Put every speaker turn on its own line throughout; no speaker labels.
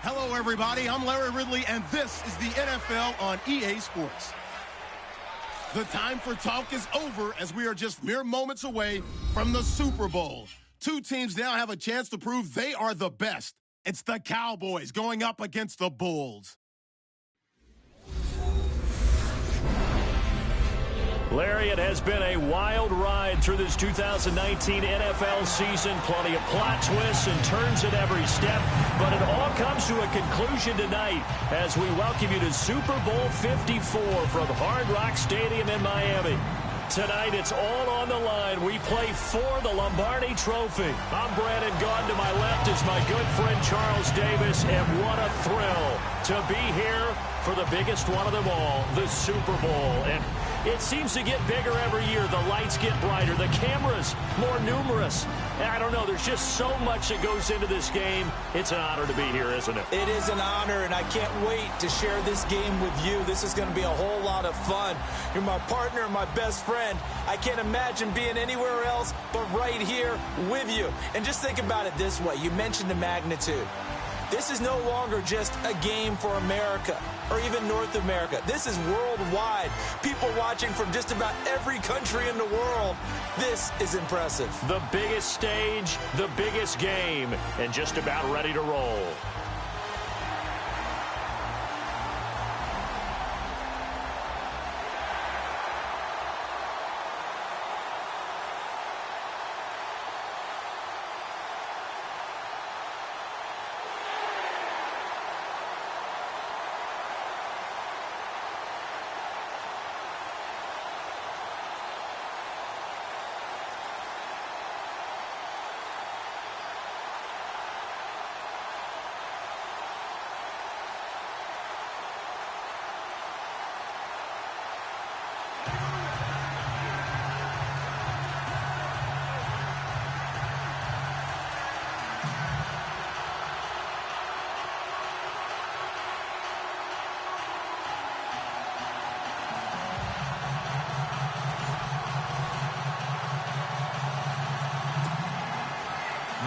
Hello, everybody. I'm Larry Ridley, and this is the NFL on EA Sports. The time for talk is over as we are just mere moments away from the Super Bowl. Two teams now have a chance to prove they are the best. It's the Cowboys going up against the Bulls.
Larry, it has been a wild ride through this 2019 NFL season. Plenty of plot twists and turns at every step. But it all comes to a conclusion tonight as we welcome you to Super Bowl 54 from Hard Rock Stadium in Miami. Tonight, it's all on the line. We play for the Lombardi Trophy. I'm Brandon Gaudin. To my left is my good friend Charles Davis. And what a thrill to be here for the biggest one of them all, the Super Bowl. And it seems to get bigger every year. The lights get brighter. The cameras more numerous. And I don't know. There's just so much that goes into this game. It's an honor to be here, isn't it?
It is an honor, and I can't wait to share this game with you. This is going to be a whole lot of fun. You're my partner, my best friend. I can't imagine being anywhere else but right here with you. And just think about it this way. You mentioned the magnitude. This is no longer just a game for America or even North America. This is worldwide. People watching from just about every country in the world. This is impressive.
The biggest stage, the biggest game, and just about ready to roll.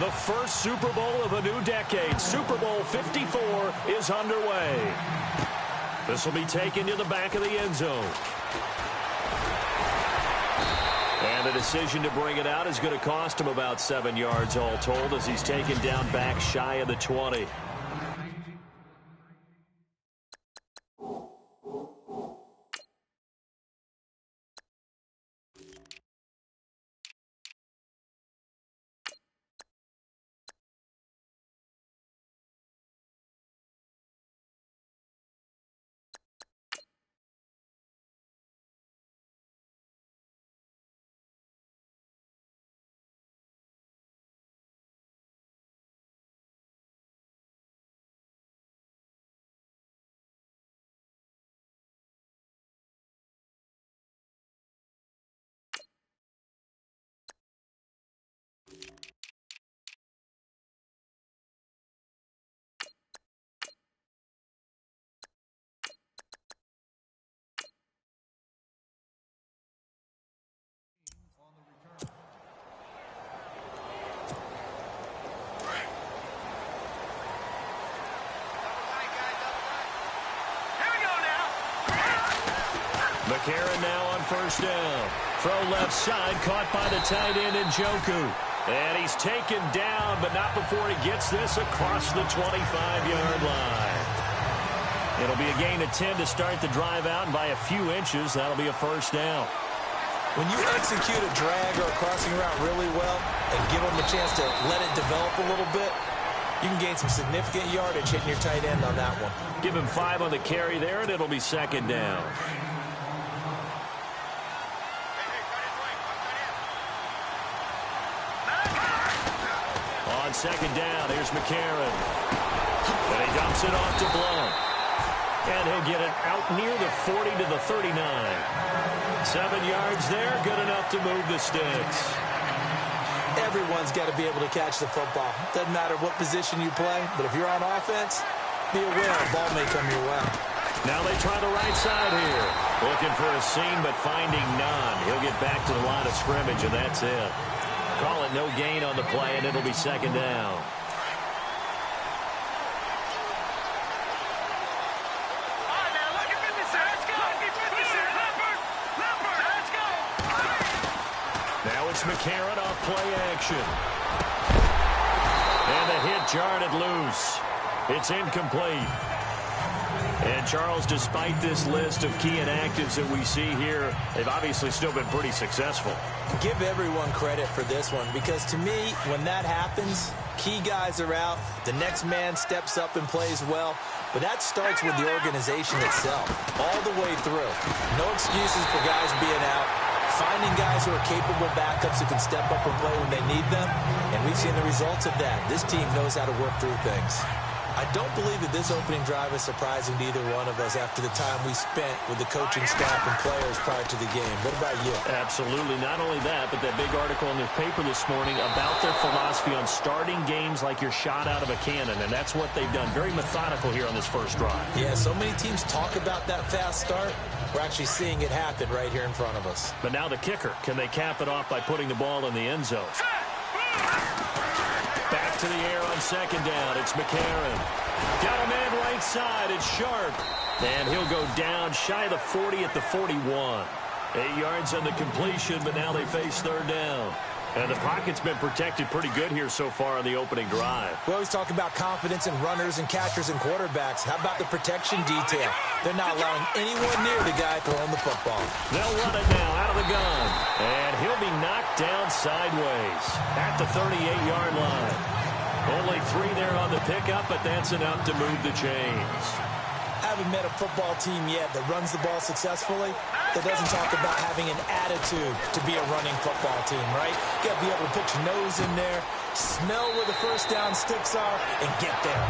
The first Super Bowl of a new decade, Super Bowl 54, is underway. This will be taken to the back of the end zone. And the decision to bring it out is going to cost him about 7 yards all told as he's taken down back shy of the 20. McCarron now on first down. Throw left side, caught by the tight end Njoku. And he's taken down, but not before he gets this across the 25-yard line. It'll be a gain of 10 to start the drive out, and by a few inches, that'll be a first down.
When you execute a drag or a crossing route really well and give them a chance to let it develop a little bit, you can gain some significant yardage hitting your tight end on that one.
Give him 5 on the carry there, and it'll be second down. On second down, here's McCarron. And he dumps it off to Blount. And he'll get it out near the 40 to the 39. 7 yards there, good enough to move the sticks.
Everyone's got to be able to catch the football. Doesn't matter what position you play, but if you're on offense, be aware a ball may come your way.
Now they try the right side here. Looking for a seam, but finding none. He'll get back to the line of scrimmage, and that's it. Call it no gain on the play, and it'll be second down. McCarron off play action. And the hit jarred it loose. It's incomplete. And, Charles, despite this list of key inactives that we see here, they've obviously still been pretty successful.
Give everyone credit for this one, because to me, when that happens, key guys are out, the next man steps up and plays well, but that starts with the organization itself, all the way through. No excuses for guys being out, finding guys who are capable backups who can step up and play when they need them, and we've seen the results of that. This team knows how to work through things. I don't believe that this opening drive is surprising to either one of us after the time we spent with the coaching staff and players prior to the game. What about you?
Absolutely. Not only that, but that big article in the paper this morning about their philosophy on starting games like you're shot out of a cannon, and that's what they've done. Very methodical here on this first drive.
Yeah, so many teams talk about that fast start. We're actually seeing it happen right here in front of us.
But now the kicker. Can they cap it off by putting the ball in the end zone? Back to the air on second down. It's McCarron. Got a man right side. It's Sharp. And he'll go down shy of the 40 at the 41. 8 yards on the completion, but now they face third down. And the pocket's been protected pretty good here so far on the opening drive.
We always talk about confidence in runners and catchers and quarterbacks. How about the protection detail? They're not allowing anyone near the guy throwing the football.
They'll run it now out of the gun. And he'll be knocked down sideways at the 38-yard line. Only 3 there on the pickup, but that's enough to move the chains.
I haven't met a football team yet that runs the ball successfully that doesn't talk about having an attitude to be a running football team, right? You got to be able to put your nose in there, smell where the first down sticks are, and get there.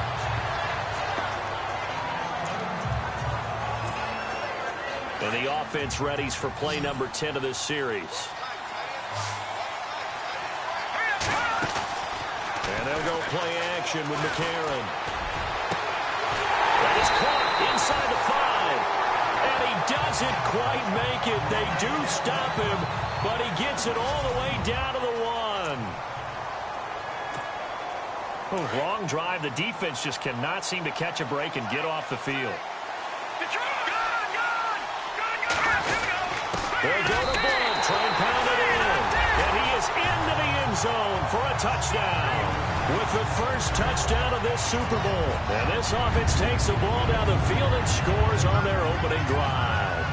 And the offense readies for play number 10 of this series. And they'll go play action with McCarron. That is caught inside the 5. And he doesn't quite make it. They do stop him, but he gets it all the way down to the 1. Oh, wrong drive. The defense just cannot seem to catch a break and get off the field. They'll go to Blunt, try and pound it in. And he is into the end zone for a touchdown. With the first touchdown of this Super Bowl. And this offense takes the ball down the field and scores on their opening drive.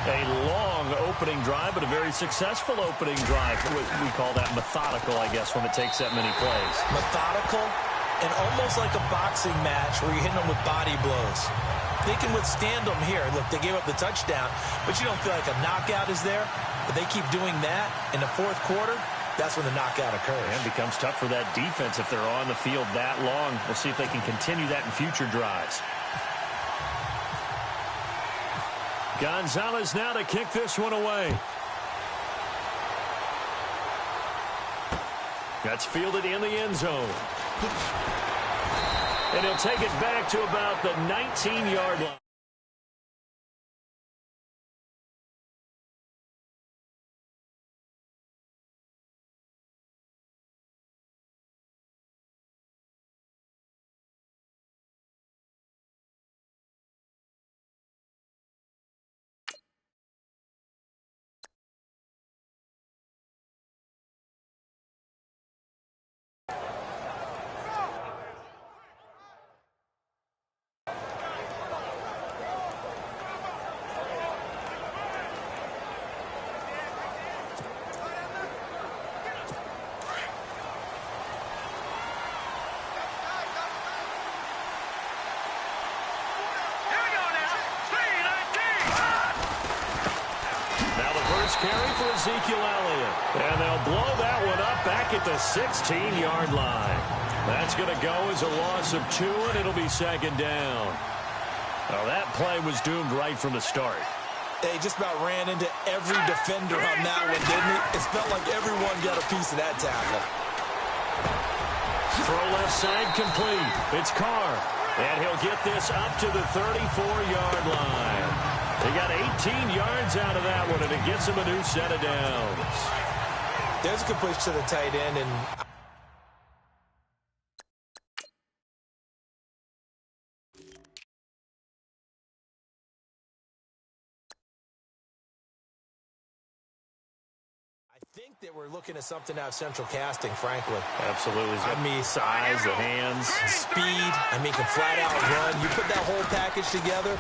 A long opening drive, but a very successful opening drive. We call that methodical, I guess, when it takes that many plays.
Methodical and almost like a boxing match where you're hitting them with body blows. They can withstand them here. Look, they gave up the touchdown, but you don't feel like a knockout is there. But they keep doing that in the fourth quarter. That's when the knockout occurs.
And it becomes tough for that defense if they're on the field that long. We'll see if they can continue that in future drives. Gonzalez now to kick this one away. That's fielded in the end zone. And he'll take it back to about the 19-yard line. Carry for Ezekiel Elliott. And they'll blow that one up back at the 16-yard line. That's going to go as a loss of 2, and it'll be second down. Well, that play was doomed right from the start.
They just about ran into every defender on that one, didn't he? It felt like everyone got a piece of that tackle.
Throw left side complete. It's Carr. And he'll get this up to the 34-yard line. They got 18 yards out of that one, and it gets him a new set of downs.
There's a completion to the tight end, and I think They were looking at something out of central casting, frankly.
Absolutely.
I mean,
size, the hands.
Speed. I mean, can flat out run. You put that whole package together,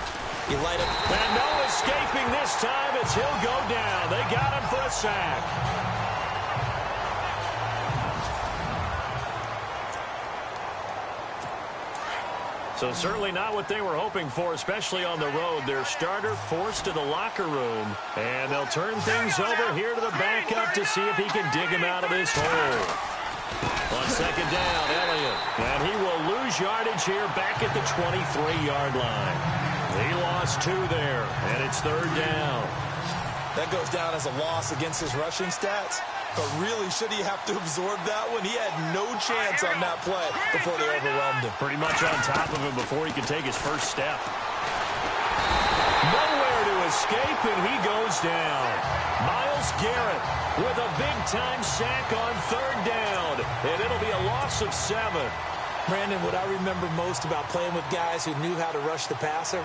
you light up.
And no escaping this time as he'll go down. They got him for a sack. So certainly not what they were hoping for, especially on the road. Their starter forced to the locker room. And they'll turn things over here to the backup to see if he can dig him out of this hole. On second down, Elliott. And he will lose yardage here back at the 23-yard line. He lost 2 there, and it's third down.
That goes down as a loss against his rushing stats. But really, should he have to absorb that one? He had no chance on that play before they overwhelmed him.
Pretty much on top of him before he could take his first step. Nowhere to escape, and he goes down. Myles Garrett with a big-time sack on third down, and it'll be a loss of 7.
Brandon, what I remember most about playing with guys who knew how to rush the passer,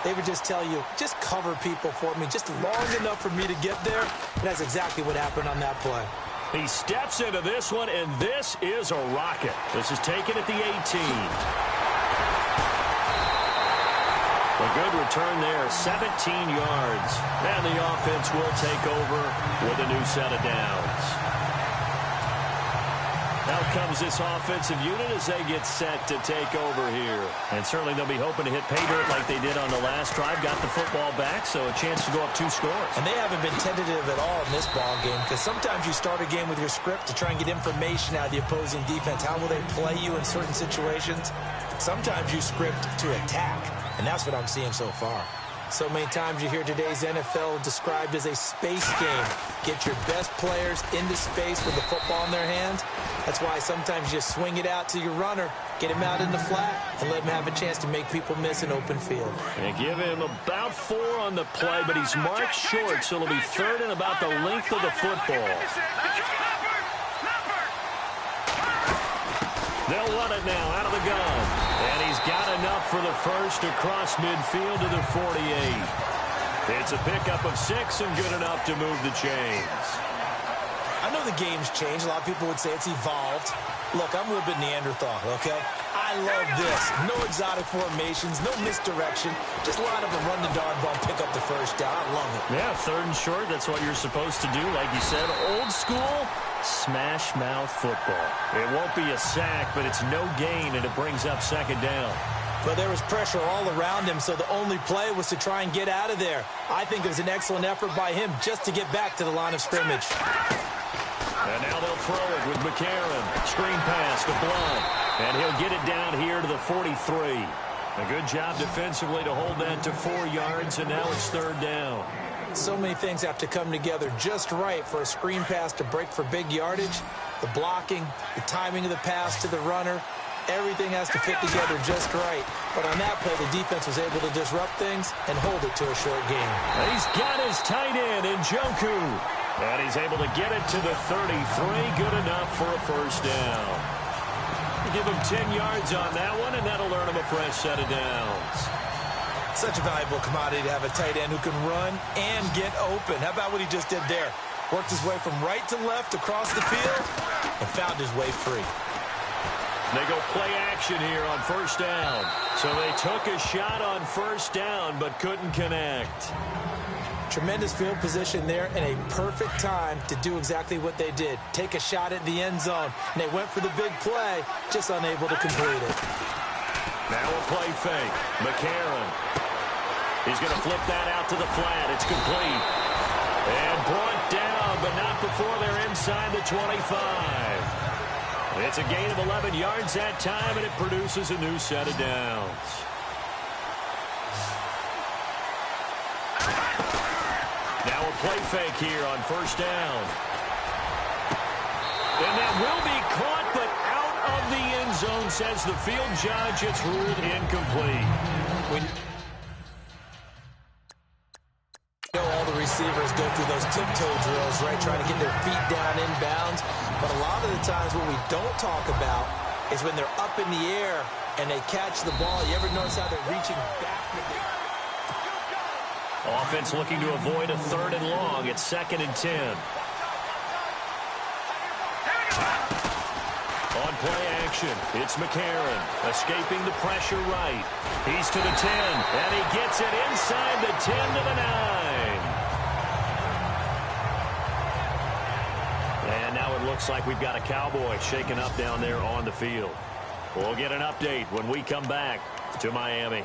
they would just tell you, just cover people for me, just long enough for me to get there. And that's exactly what happened on that play.
He steps into this one, and this is a rocket. This is taken at the 18. A good return there, 17 yards. And the offense will take over with a new set of downs. Now comes this offensive unit as they get set to take over here. And certainly they'll be hoping to hit pay dirt like they did on the last drive. Got the football back, so a chance to go up 2 scores.
And they haven't been tentative at all in this ball game, because sometimes you start a game with your script to try and get information out of the opposing defense. How will they play you in certain situations? Sometimes you script to attack, and that's what I'm seeing so far. So many times you hear today's NFL described as a space game. Get your best players into space with the football in their hands. That's why sometimes you swing it out to your runner, get him out in the flat, and let him have a chance to make people miss an open field.
And give him about 4 on the play, but he's marked short, so it'll be third and about the length of the football. They'll run it now out of the gun. And he's got enough for the first across midfield to the 48. It's a pickup of 6 and good enough to move the chains.
I know the game's changed. A lot of people would say it's evolved. Look, I'm a little bit Neanderthal, okay? I love this. No exotic formations, no misdirection. Just line up and run the darn ball, pick up the first down. I love it.
Yeah, third and short, that's what you're supposed to do. Like you said, old school, smash mouth football. It won't be a sack, but it's no gain, and it brings up second down.
But there was pressure all around him, so the only play was to try and get out of there. I think it was an excellent effort by him just to get back to the line of scrimmage.
And now they'll throw it with McCarron. Screen pass to Blunt. And he'll get it down here to the 43. A good job defensively to hold that to 4 yards, and now it's third down.
So many things have to come together just right for a screen pass to break for big yardage. The blocking, the timing of the pass to the runner, everything has to fit together just right. But on that play, the defense was able to disrupt things and hold it to a short game.
He's got his tight end in Njoku. And he's able to get it to the 33. Good enough for a first down. Give him 10 yards on that one, and that'll earn him a fresh set of downs.
Such a valuable commodity to have a tight end who can run and get open. How about what he just did there? Worked his way from right to left across the field and found his way free.
They go play action here on first down. So they took a shot on first down but couldn't connect.
Tremendous field position there and a perfect time to do exactly what they did. Take a shot at the end zone. And they went for the big play, just unable to complete it.
Now a play fake. McCarron. He's going to flip that out to the flat. It's complete. And brought down, but not before they're inside the 25. It's a gain of 11 yards that time, and it produces a new set of downs. Now a play fake here on first down. And that will be caught, but out of the end zone, says the field judge. It's ruled incomplete.
All the receivers go through those tiptoe drills, right, trying to get their feet down inbounds. But a lot of the times what we don't talk about is when they're up in the air and they catch the ball. You ever notice how they're reaching back?
Offense looking to avoid a third and long. It's 2nd and 10. On play action, it's McCarron, escaping the pressure right. He's to the 10, and he gets it inside the 10 to the 9. And now it looks like we've got a Cowboy shaken up down there on the field. We'll get an update when we come back to Miami.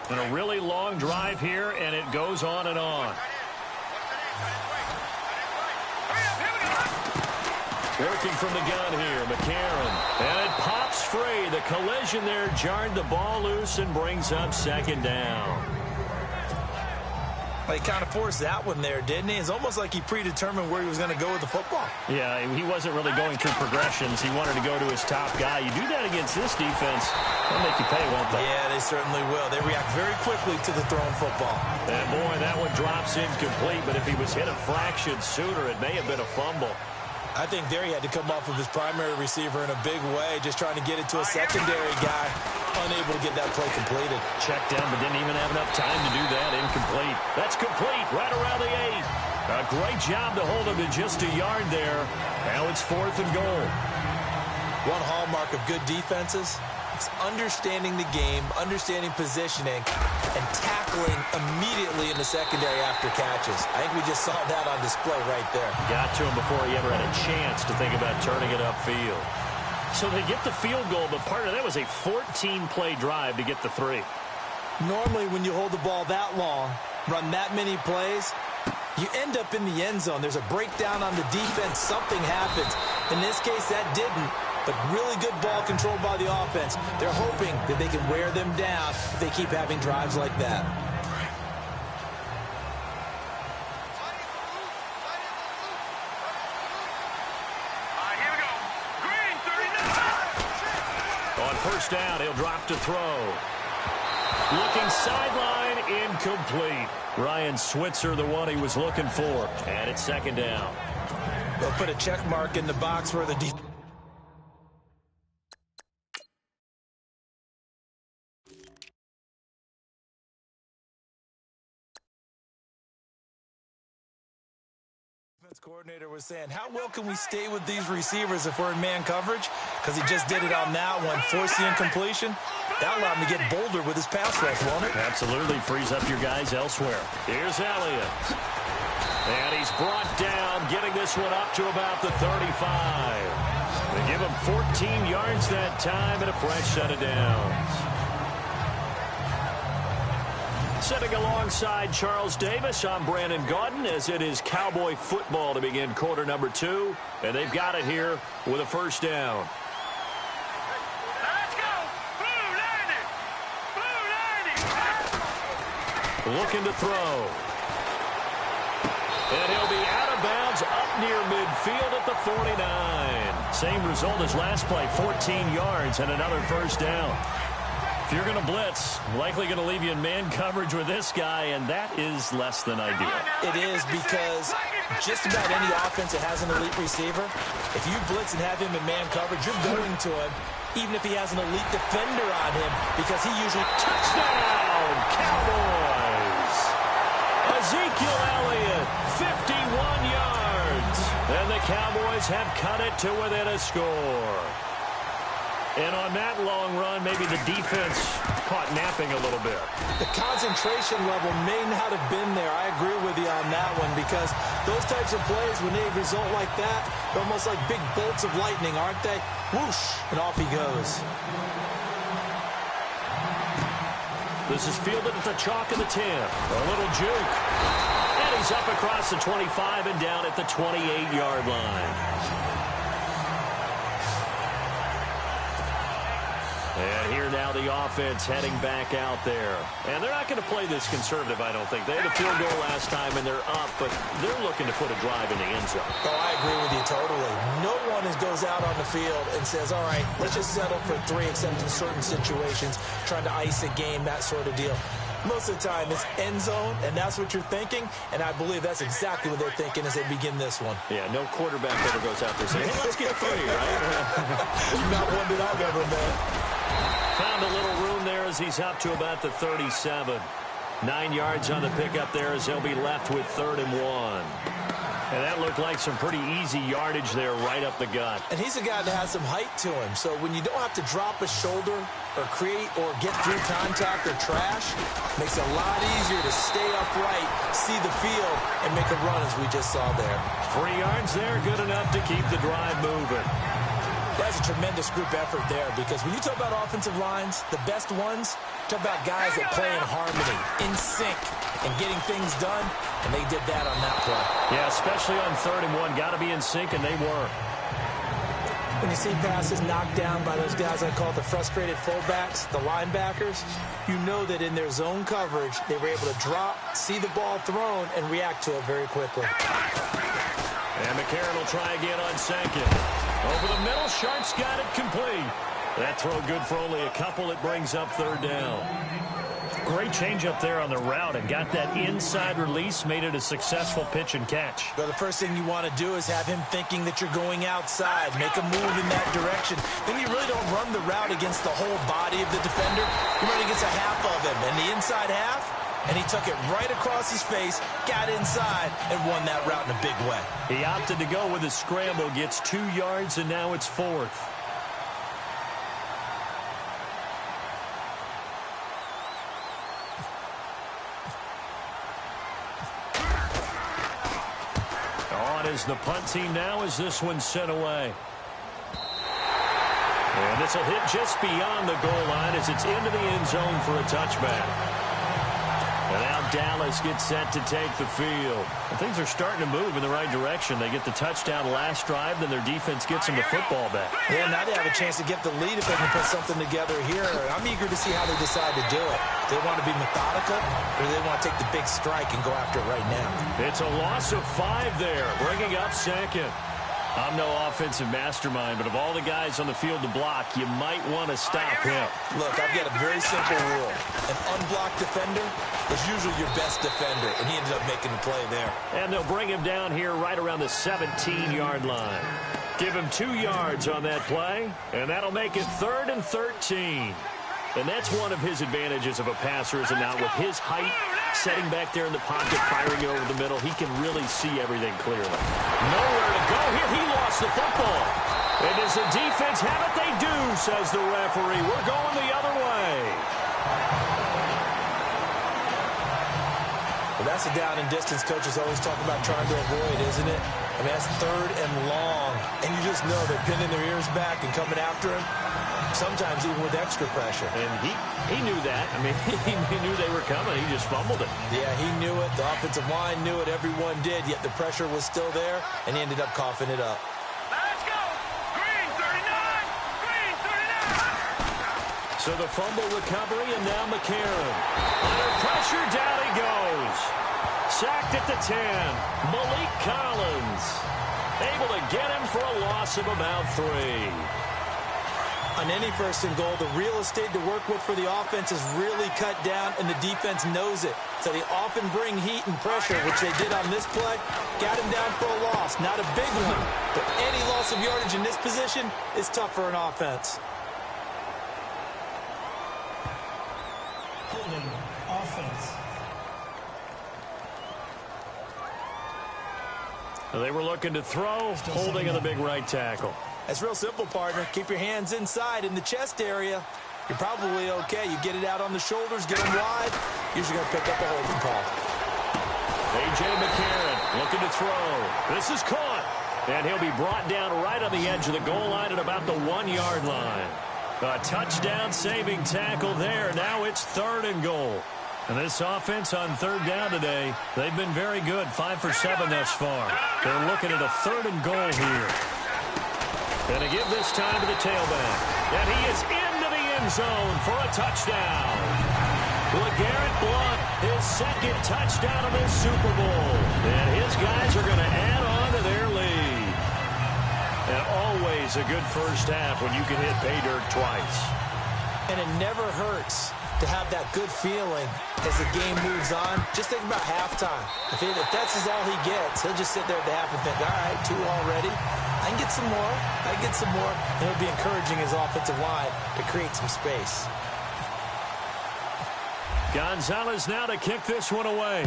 And a really long drive here, and it goes on and on. Working from the gun here, McCarron. And it pops free. The collision there jarred the ball loose and brings up second down.
He kind of forced that one there, didn't he? It's almost like he predetermined where he was going to go with the football.
Yeah, he wasn't really going through progressions. He wanted to go to his top guy. You do that against this defense, they'll make you pay, won't they?
Yeah, they certainly will. They react very quickly to the thrown football.
And boy, that one drops incomplete, but if he was hit a fraction sooner, it may have been a fumble.
I think there he had to come off of his primary receiver in a big way, just trying to get it to a secondary guy. Unable to get that play completed.
Checked down, but didn't even have enough time to do that. Incomplete. That's complete right around the 8. A great job to hold him to just a yard there. Now it's 4th and goal.
One hallmark of good defenses is understanding the game, understanding positioning, and tackling immediately in the secondary after catches. I think we just saw that on display right there.
Got to him before he ever had a chance to think about turning it upfield. So they get the field goal, but part of that was a 14-play drive to get the 3.
Normally, when you hold the ball that long, run that many plays, you end up in the end zone. There's a breakdown on the defense. Something happens. In this case, that didn't. But really good ball control by the offense. They're hoping that they can wear them down if they keep having drives like that.
On first down, he'll drop to throw. Looking sideline, incomplete. Ryan Switzer, the one he was looking for. And it's second down.
They'll put a check mark in the box for the defense. Coordinator was saying, how well can we stay with these receivers if we're in man coverage? Because he just did it on that one, forced the incompletion. That allowed him to get bolder with his pass rush, won't it?
Absolutely, frees up your guys elsewhere. Here's Elliott. And he's brought down, getting this one up to about the 35. They give him 14 yards that time and a fresh set of downs. Sitting alongside Charles Davis, I'm Brandon Gaudin, as it is Cowboy football to begin quarter number 2. And they've got it here with a first down.
Let's go! Blue 90! Blue 90!
Looking to throw. And he'll be out of bounds up near midfield at the 49. Same result as last play, 14 yards and another first down. If you're going to blitz, likely going to leave you in man coverage with this guy, and that is less than ideal.
It is, because just about any offense that has an elite receiver, if you blitz and have him in man coverage, you're going to him, even if he has an elite defender on him, because he usually...
Touchdown, Cowboys! Ezekiel Elliott, 51 yards. And the Cowboys have cut it to within a score. And on that long run, maybe the defense caught napping a little bit.
The concentration level may not have been there. I agree with you on that one, because those types of plays, when they result like that, they're almost like big bolts of lightning, aren't they? Whoosh, and off he goes.
This is fielded at the chalk of the 10. A little juke. And he's up across the 25 and down at the 28-yard line. And here now the offense heading back out there. And they're not going to play this conservative, I don't think. They had a field goal last time, and they're up, but they're looking to put a drive in the end zone.
Oh, I agree with you totally. No one goes out on the field and says, all right, let's just settle for 3, except in certain situations, trying to ice a game, that sort of deal. Most of the time, it's end zone, and that's what you're thinking, and I believe that's exactly what they're thinking as they begin this one.
Yeah, no quarterback ever goes out there saying, hey, let's get 3, right?
Not one that I've ever met.
Found a little room there as he's up to about the 37. 9 yards on the pickup there as they'll be left with 3rd and 1. And that looked like some pretty easy yardage there right up the gut.
And he's a guy that has some height to him. So when you don't have to drop a shoulder or create or get through contact or trash, makes it a lot easier to stay upright, see the field, and make a run as we just saw there.
3 yards there, good enough to keep the drive moving.
That's a tremendous group effort there because when you talk about offensive lines, the best ones, talk about guys that play in harmony, in sync, and getting things done, and they did that on that play.
Yeah, especially on 3rd and 1. Got to be in sync, and they were.
When you see passes knocked down by those guys I call the frustrated fullbacks, the linebackers, you know that in their zone coverage, they were able to drop, see the ball thrown, and react to it very quickly.
And McCarron will try again on 2nd. Over the middle, Sharp's got it complete. That throw good for only a couple. It brings up 3rd down. Great change up there on the route and got that inside release, made it a successful pitch and catch.
Well, the first thing you want to do is have him thinking that you're going outside, make a move in that direction. Then you really don't run the route against the whole body of the defender. You run against a half of him, and the inside half, and he took it right across his face, got inside, and won that route in a big way.
He opted to go with a scramble, gets 2 yards, and now it's 4th. Is the punt team now as this one's sent away. And this will hit just beyond the goal line as it's into the end zone for a touchback. And now Dallas gets set to take the field. And things are starting to move in the right direction. They get the touchdown last drive, then their defense gets them the football back.
Yeah, now they have a chance to get the lead if they can put something together here. I'm eager to see how they decide to do it. Do they want to be methodical, or do they want to take the big strike and go after it right now?
It's a loss of 5 there, bringing up 2nd. I'm no offensive mastermind, but of all the guys on the field to block, you might want to stop him.
Look, I've got a very simple rule. An unblocked defender is usually your best defender, and he ended up making the play there.
And they'll bring him down here right around the 17-yard line. Give him 2 yards on that play, and that'll make it 3rd and 13. And that's one of his advantages of a passer, is it not? With his height, setting back there in the pocket, firing over the middle, he can really see everything clearly. Nowhere to go here. He lost the football. And does the defense have it? They do, says the referee. We're going the other way.
Well, that's a down and distance coaches always talk about trying to avoid, isn't it? I mean, that's 3rd and long. And you just know they're pinning their ears back and coming after him. Sometimes even with extra pressure.
And he knew that. I mean, he knew they were coming. He just fumbled it.
Yeah, he knew it. The offensive line knew it. Everyone did. Yet the pressure was still there, and he ended up coughing it up.
Let's go! Green 39! Green 39!
So the fumble recovery, and now McCarron. Under pressure, down he goes. Sacked at the 10. Malik Collins able to get him for a loss of about 3.
On any 1st and goal, the real estate to work with for the offense is really cut down, and the defense knows it. So they often bring heat and pressure, which they did on this play. Got him down for a loss. Not a big one, but any loss of yardage in this position is tough for an offense.
Holding offense.
They were looking to throw, holding on the big right tackle.
That's real simple, partner. Keep your hands inside in the chest area. You're probably okay. You get it out on the shoulders, get them wide. Usually going to pick up a holding call.
A.J. McCarron looking to throw. This is caught. And he'll be brought down right on the edge of the goal line at about the 1-yard line. A touchdown-saving tackle there. Now it's 3rd and goal. And this offense on 3rd down today, they've been very good. 5 for 7 thus far. They're looking at a 3rd and goal here. And to give this time to the tailback. And he is into the end zone for a touchdown. LeGarrette Blount, his 2nd touchdown of this Super Bowl. And his guys are going to add on to their lead. And always a good first half when you can hit pay dirt twice.
And it never hurts to have that good feeling as the game moves on. Just think about halftime. If that's all he gets, he'll just sit there at the half and think, all right, 2 already. I can get some more. I can get some more. And he'll be encouraging his offensive line to create some space.
Gonzalez now to kick this one away.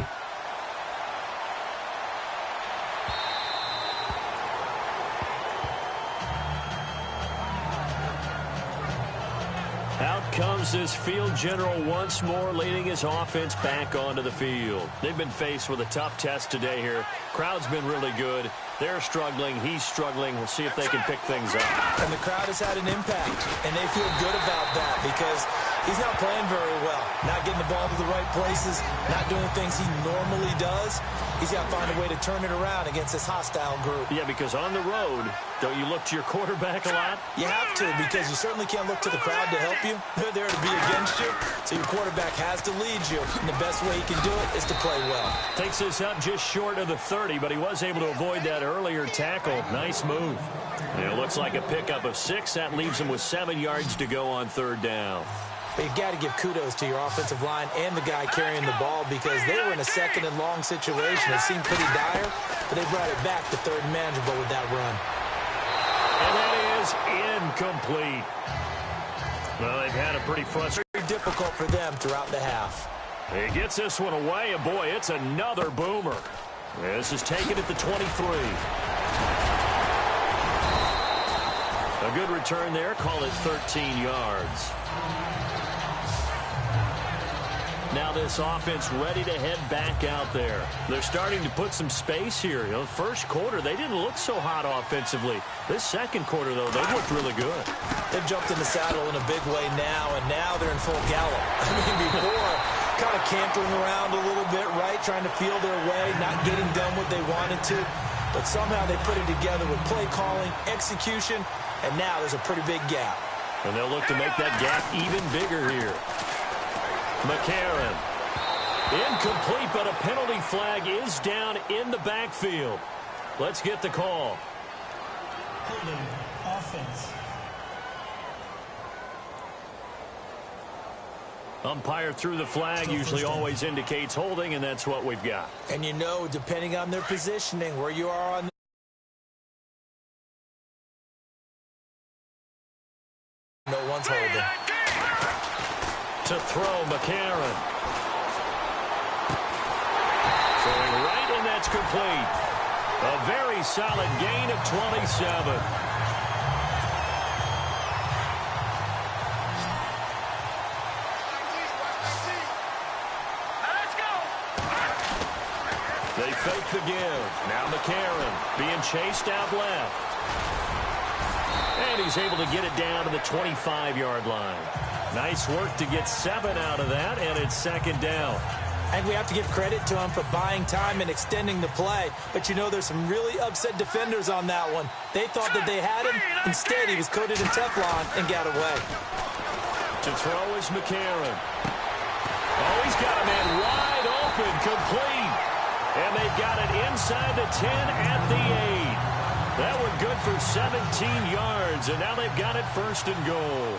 Out comes this field general once more, leading his offense back onto the field. They've been faced with a tough test today here. Crowd's been really good. They're struggling. He's struggling. We'll see if they can pick things up.
And the crowd has had an impact, and they feel good about that because he's not playing very well. Not getting the ball to the right places, not doing things he normally does. He's got to find a way to turn it around against this hostile group.
Yeah, because on the road, don't you look to your quarterback a lot?
You have to, because you certainly can't look to the crowd to help you. They're there to be against you, so your quarterback has to lead you. And the best way he can do it is to play well.
Takes this up just short of the 30, but he was able to avoid that earlier tackle. Nice move. And it looks like a pickup of 6. That leaves him with 7 yards to go on third down.
But you got to give kudos to your offensive line and the guy carrying the ball because they were in a second and long situation. It seemed pretty dire, but they brought it back to third and manageable with that run.
And that is incomplete. Well, they've had a pretty frustrating.
Very difficult for them throughout the half.
He gets this one away, and boy, it's another boomer. This is taken at the 23. A good return there. Call it 13 yards. Now this offense ready to head back out there. They're starting to put some space here. You know, first quarter, they didn't look so hot offensively. This second quarter, though, they looked really good.
They've jumped in the saddle in a big way now, and now they're in full gallop. I mean, before, kind of cantering around a little bit, right, trying to feel their way, not getting done what they wanted to. But somehow they put it together with play calling, execution, and now there's a pretty big gap.
And they'll look to make that gap even bigger here. McCarron. Incomplete, but a penalty flag is down in the backfield. Let's get the call.
Holding offense.
Umpire threw the flag, usually always indicates holding, and that's what we've got.
And you know, depending on their positioning, where you are on no one's holding.
To throw, McCarron. Throwing right, and that's complete. A very solid gain of 27.
Let's go.
They fake the give. Now McCarron being chased out left. And he's able to get it down to the 25-yard line. Nice work to get 7 out of that, and it's second down.
And we have to give credit to him for buying time and extending the play. But you know, there's some really upset defenders on that one. They thought that they had him. Instead, he was coated in Teflon and got away.
To throw is McCarron. Oh, he's got a man wide open, complete. And they've got it inside the 10 at the 8. That one good for 17 yards, and now they've got it first and goal.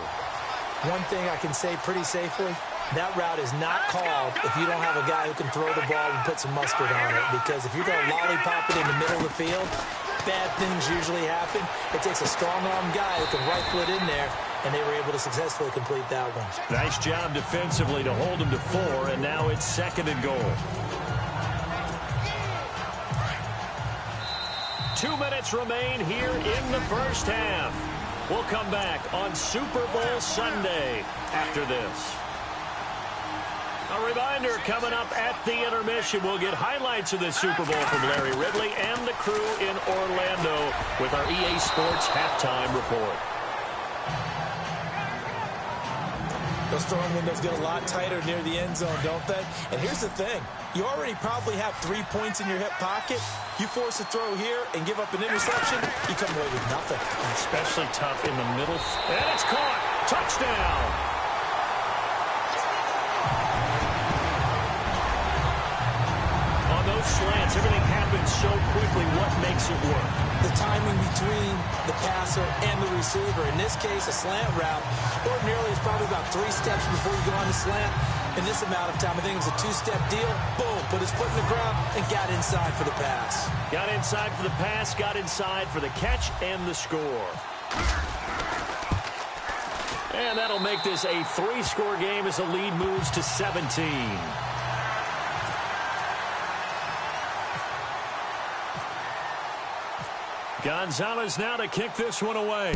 One thing I can say pretty safely, that route is not called if you don't have a guy who can throw the ball and put some mustard on it. Because if you're going to lollipop it in the middle of the field, bad things usually happen. It takes a strong-arm guy who can rifle it in there, and they were able to successfully complete that one.
Nice job defensively to hold him to 4, and now it's second and goal. 2 minutes remain here in the first half. We'll come back on Super Bowl Sunday after this. A reminder, coming up at the intermission, we'll get highlights of the Super Bowl from Larry Ridley and the crew in Orlando with our EA Sports halftime report.
Those throwing windows get a lot tighter near the end zone, don't they? And here's the thing. You already probably have 3 points in your hip pocket. You force a throw here and give up an interception, you come away with nothing.
Especially tough in the middle. And it's caught. Touchdown. On those slants, everything happens so quickly. What makes it work?
The timing between the passer and the receiver. In this case, a slant route. Ordinarily, it's probably about 3 steps before you go on the slant. In this amount of time, I think it was a 2-step deal. Boom, put his foot in the ground and got inside for the pass.
Got inside for the pass, got inside for the catch and the score. And that'll make this a 3-score game as the lead moves to 17. Gonzalez now to kick this one away.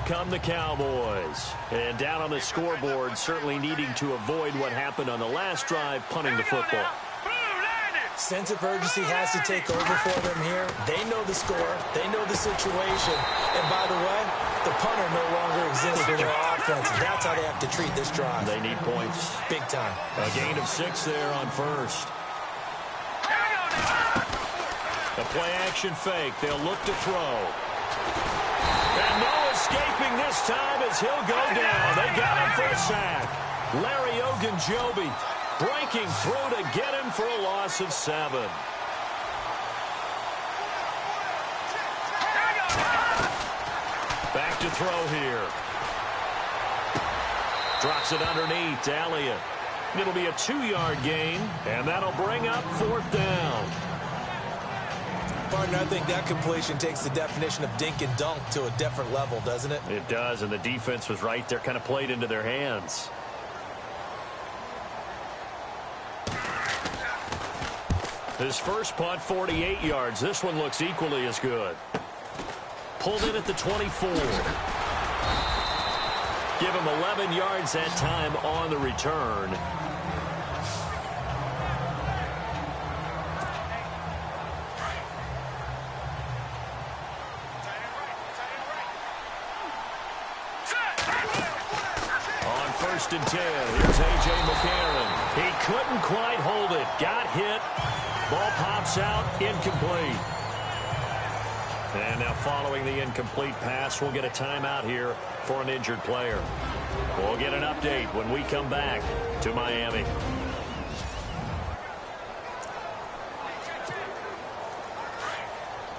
come the Cowboys. And down on the scoreboard, certainly needing to avoid what happened on the last drive, punting the football.
Sense of urgency has to take over for them here. They know the score. They know the situation. And by the way, the punter no longer exists for their offense. That's how they have to treat this drive.
They need points.
Big time.
A gain of 6 there on first. A play-action fake. They'll look to throw. And no escaping this time as he'll go down. They got him for a sack. Larry Ogunjobi breaking through to get him for a loss of 7. Back to throw here. Drops it underneath to Elliott. It'll be a 2-yard gain, and that'll bring up 4th down.
Partner, I think that completion takes the definition of dink and dunk to a different level, doesn't it?
It does, and the defense was right there, kind of played into their hands. His first punt, 48 yards. This one looks equally as good. Pulled in at the 24. Give him 11 yards that time on the return. On 1st and 10, here's A.J. McCarron. He couldn't quite hold it. Got hit. Ball pops out, incomplete. And now following the incomplete pass, we'll get a timeout here for an injured player. We'll get an update when we come back to Miami.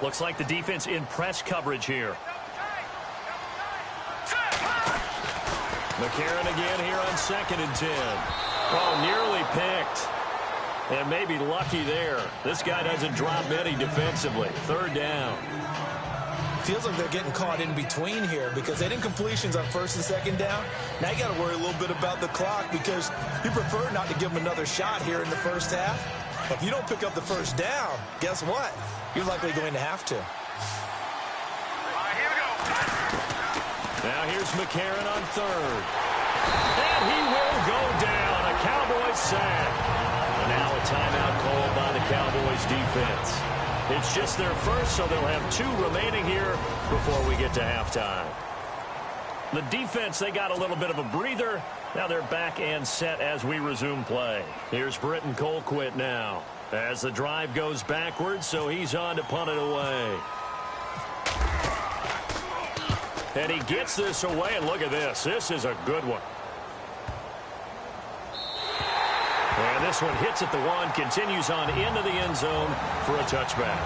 Looks like the defense in press coverage here. McCarron again here on 2nd and 10. Oh, nearly picked. And maybe lucky there. This guy doesn't drop many defensively. 3rd down.
Feels like they're getting caught in between here because they didn't completions on 1st and 2nd down. Now you got to worry a little bit about the clock because you prefer not to give them another shot here in the first half. But if you don't pick up the 1st down, guess what? You're likely going to have to.
Now here's McCarron on 3rd. And he will go down. A Cowboys sack. And now a timeout called by the Cowboys defense. It's just their first, so they'll have 2 remaining here before we get to halftime. The defense, they got a little bit of a breather. Now they're back and set as we resume play. Here's Britton Colquitt now as the drive goes backwards, so he's on to punt it away. And he gets this away, and look at this. This is a good one. And this one hits at the 1, continues on into the end zone for a touchback.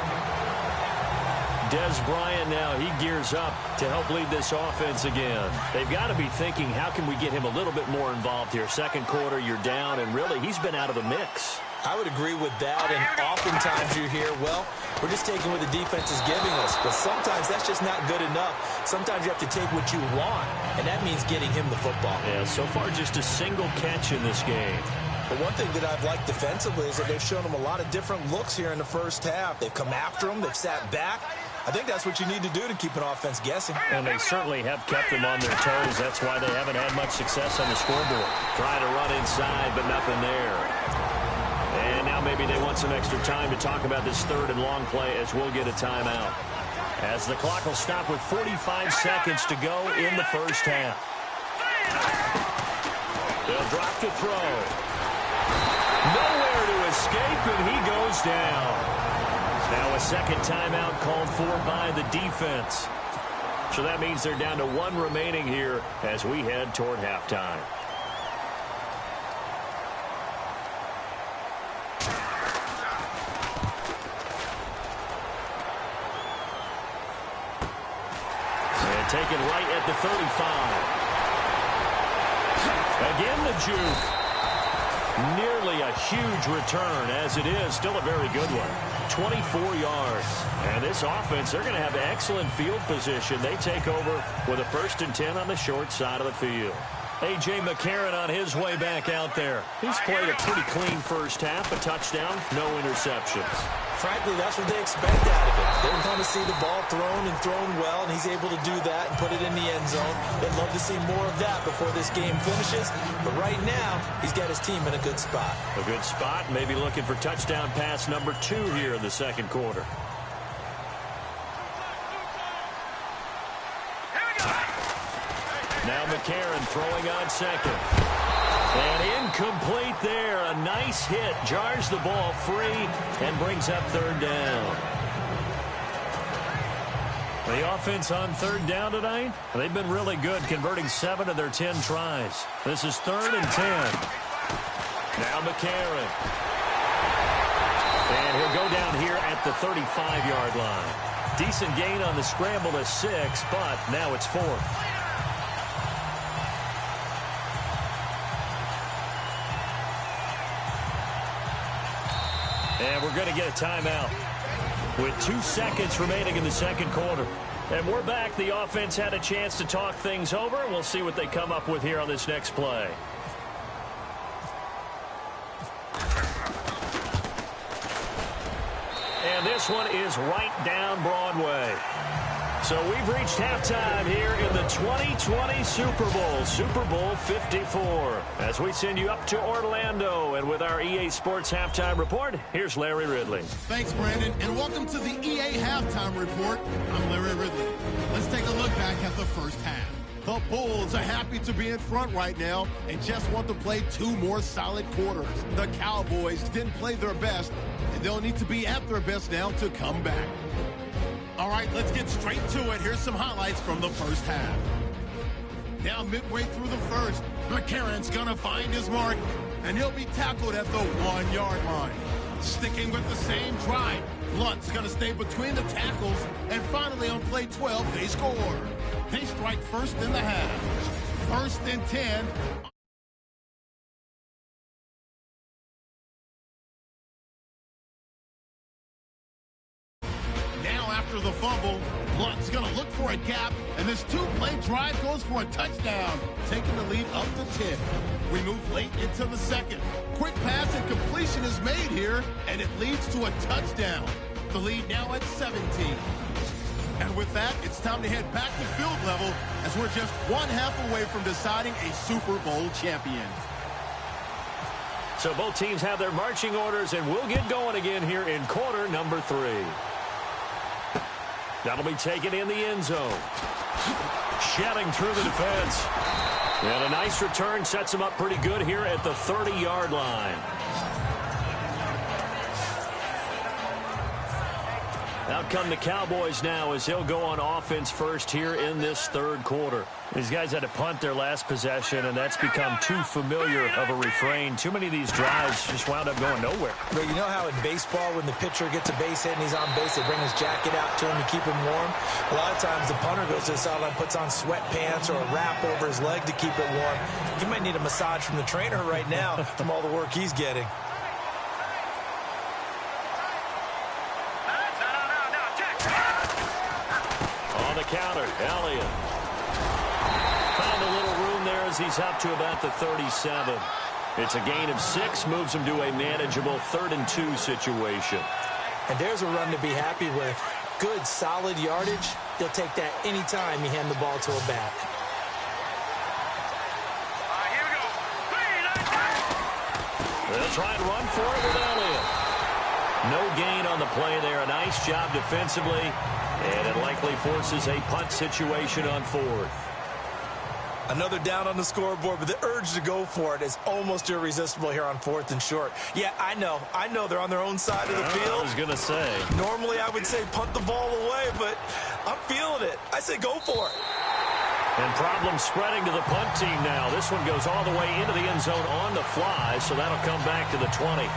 Des Bryant now, he gears up to help lead this offense again. They've got to be thinking, how can we get him a little bit more involved here? 2nd quarter, you're down, and really, he's been out of the mix.
I would agree with that, and oftentimes you hear, well, we're just taking what the defense is giving us. But sometimes that's just not good enough. Sometimes you have to take what you want, and that means getting him the football.
Yeah, so far just a single catch in this game.
But one thing that I've liked defensively is that they've shown him a lot of different looks here in the first half. They've come after him. They've sat back. I think that's what you need to do to keep an offense guessing.
And they certainly have kept them on their toes. That's why they haven't had much success on the scoreboard. Trying to run inside, but nothing there. And now maybe they want some extra time to talk about this 3rd and long play as we'll get a timeout. As the clock will stop with 45 seconds to go in the first half. They'll drop to throw. Nowhere to escape, and he goes down. Now a 2nd timeout called for by the defense. So that means they're down to 1 remaining here as we head toward halftime. And taken right at the 35. Again the juke. Nearly a huge return, as it is. Still a very good one. 24 yards. And this offense, they're going to have excellent field position. They take over with a 1st and 10 on the short side of the field. A.J. McCarron on his way back out there. He's played a pretty clean first half, a touchdown, no interceptions.
Frankly, that's what they expect out of him. They want to see the ball thrown and thrown well, and he's able to do that and put it in the end zone. They'd love to see more of that before this game finishes. But right now, he's got his team in a good spot.
A good spot, maybe looking for touchdown pass number 2 here in the second quarter. Now McCarron throwing on second. And incomplete there. A nice hit. Jars the ball free and brings up third down. The offense on third down tonight, they've been really good, converting 7 of their 10 tries. This is 3rd and 10. Now McCarron. And he'll go down here at the 35-yard line. Decent gain on the scramble to 6, but now it's 4th. And we're going to get a timeout with 2 seconds remaining in the second quarter. And we're back. The offense had a chance to talk things over. We'll see what they come up with here on this next play. And this one is right down Broadway. So we've reached halftime here in the 2020 Super Bowl, Super Bowl 54. As we send you up to Orlando, and with our EA Sports Halftime Report, here's Larry Ridley.
Thanks, Brandon, and welcome to the EA Halftime Report. I'm Larry Ridley. Let's take a look back at the first half. The Bulls are happy to be in front right now and just want to play 2 more solid quarters. The Cowboys didn't play their best, and they'll need to be at their best now to come back. All right, let's get straight to it. Here's some highlights from the first half. Now midway through the first, McCarron's going to find his mark, and he'll be tackled at the 1-yard line. Sticking with the same drive, Blunt's going to stay between the tackles, and finally on play 12, they score. They strike first in the half. 1st and 10. The fumble, Blunt's going to look for a gap, and this 2-play drive goes for a touchdown, taking the lead up to 10. We move late into the second. Quick pass and completion is made here, and it leads to a touchdown. The lead now at 17. And with that, it's time to head back to field level as we're just 1 half away from deciding a Super Bowl champion.
So both teams have their marching orders, and we'll get going again here in quarter number 3. That'll be taken in the end zone. Shedding through the defense. And a nice return sets him up pretty good here at the 30-yard line. Out come the Cowboys now as he'll go on offense first here in this third quarter. These guys had to punt their last possession, and that's become too familiar of a refrain. Too many of these drives just wound up going nowhere.
But you know how in baseball, when the pitcher gets a base hit and he's on base, they bring his jacket out to him to keep him warm? A lot of times the punter goes to the sideline, puts on sweatpants or a wrap over his leg to keep it warm. He might need a massage from the trainer right now from all the work he's getting.
On the counter, Elliott. Found a little room there as he's up to about the 37. It's a gain of 6, moves him to a manageable 3rd and 2 situation.
And there's a run to be happy with. Good, solid yardage. He'll take that anytime you hand the ball to a back.
Here we go.
They'll try and run for it with Elliott. No gain on the play there. A nice job defensively. And it likely forces a punt situation on 4th.
Another down on the scoreboard, but the urge to go for it is almost irresistible here on 4th and short. Yeah, I know they're on their own side of the field.
I was going to say.
Normally I would say punt the ball away, but I'm feeling it. I say go for it.
And problems spreading to the punt team now. This one goes all the way into the end zone on the fly, so that'll come back to the 20.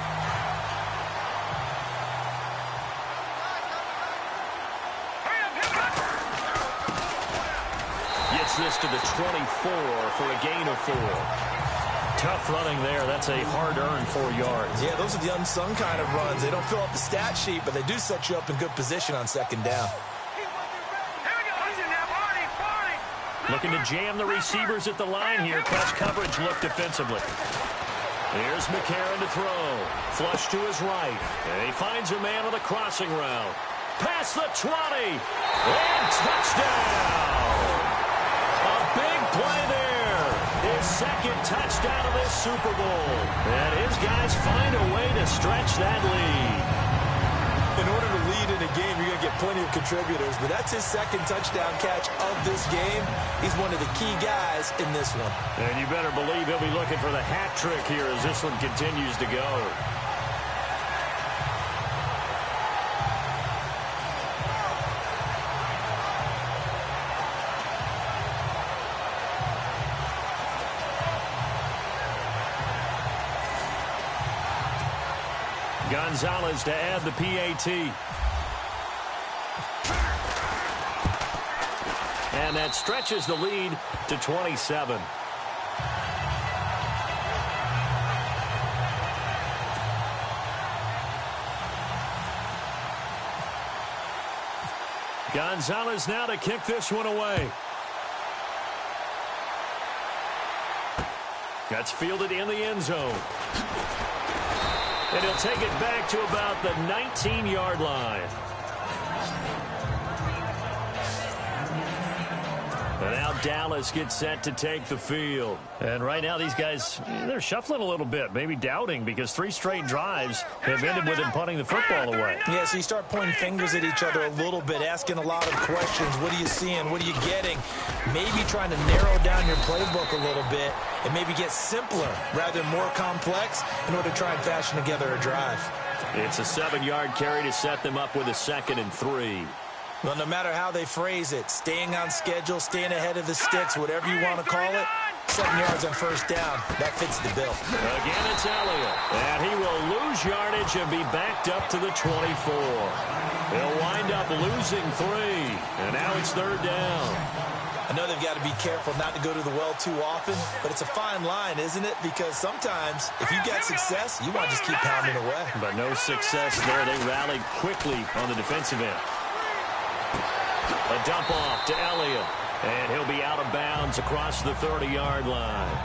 This to the 24 for a gain of 4. Tough running there. That's a hard-earned 4 yards.
Yeah, those are the unsung kind of runs. They don't fill up the stat sheet, but they do set you up in good position on 2nd down.
Here we go. Listen now, party.
Looking to jam the receivers at the line here. Press coverage look defensively. Here's McCarron to throw. Flush to his right. And he finds a man on the crossing route. Past the 20. And touchdown. A big play there. His second touchdown of this Super Bowl. And his guys find a way to stretch that lead.
In order to lead in a game, you're going to get plenty of contributors, but that's his second touchdown catch of this game. He's one of the key guys in this one.
And you better believe he'll be looking for the hat trick here as this one continues to go. Gonzalez to add the PAT. And that stretches the lead to 27. Gonzalez now to kick this one away. That's fielded in the end zone. And he'll take it back to about the 19-yard line. And now Dallas gets set to take the field. And right now these guys, they're shuffling a little bit, maybe doubting, because 3 straight drives have ended with him punting the football away.
Yeah, so you start pointing fingers at each other a little bit, asking a lot of questions. What are you seeing? What are you getting? Maybe trying to narrow down your playbook a little bit and maybe get simpler rather than more complex in order to try and fashion together a drive.
It's a 7-yard carry to set them up with a 2nd and 3.
Well, no matter how they phrase it, staying on schedule, staying ahead of the sticks, whatever you want to call it, 7 yards on first down, that fits the bill.
Again, it's Elliott. And he will lose yardage and be backed up to the 24. He'll wind up losing 3. And now it's 3rd down.
I know they've got to be careful not to go to the well too often, but it's a fine line, isn't it? Because sometimes, if you've got success, you want to just keep pounding away.
But no success there. They rallied quickly on the defensive end. A dump off to Elliott, and he'll be out of bounds across the 30-yard line.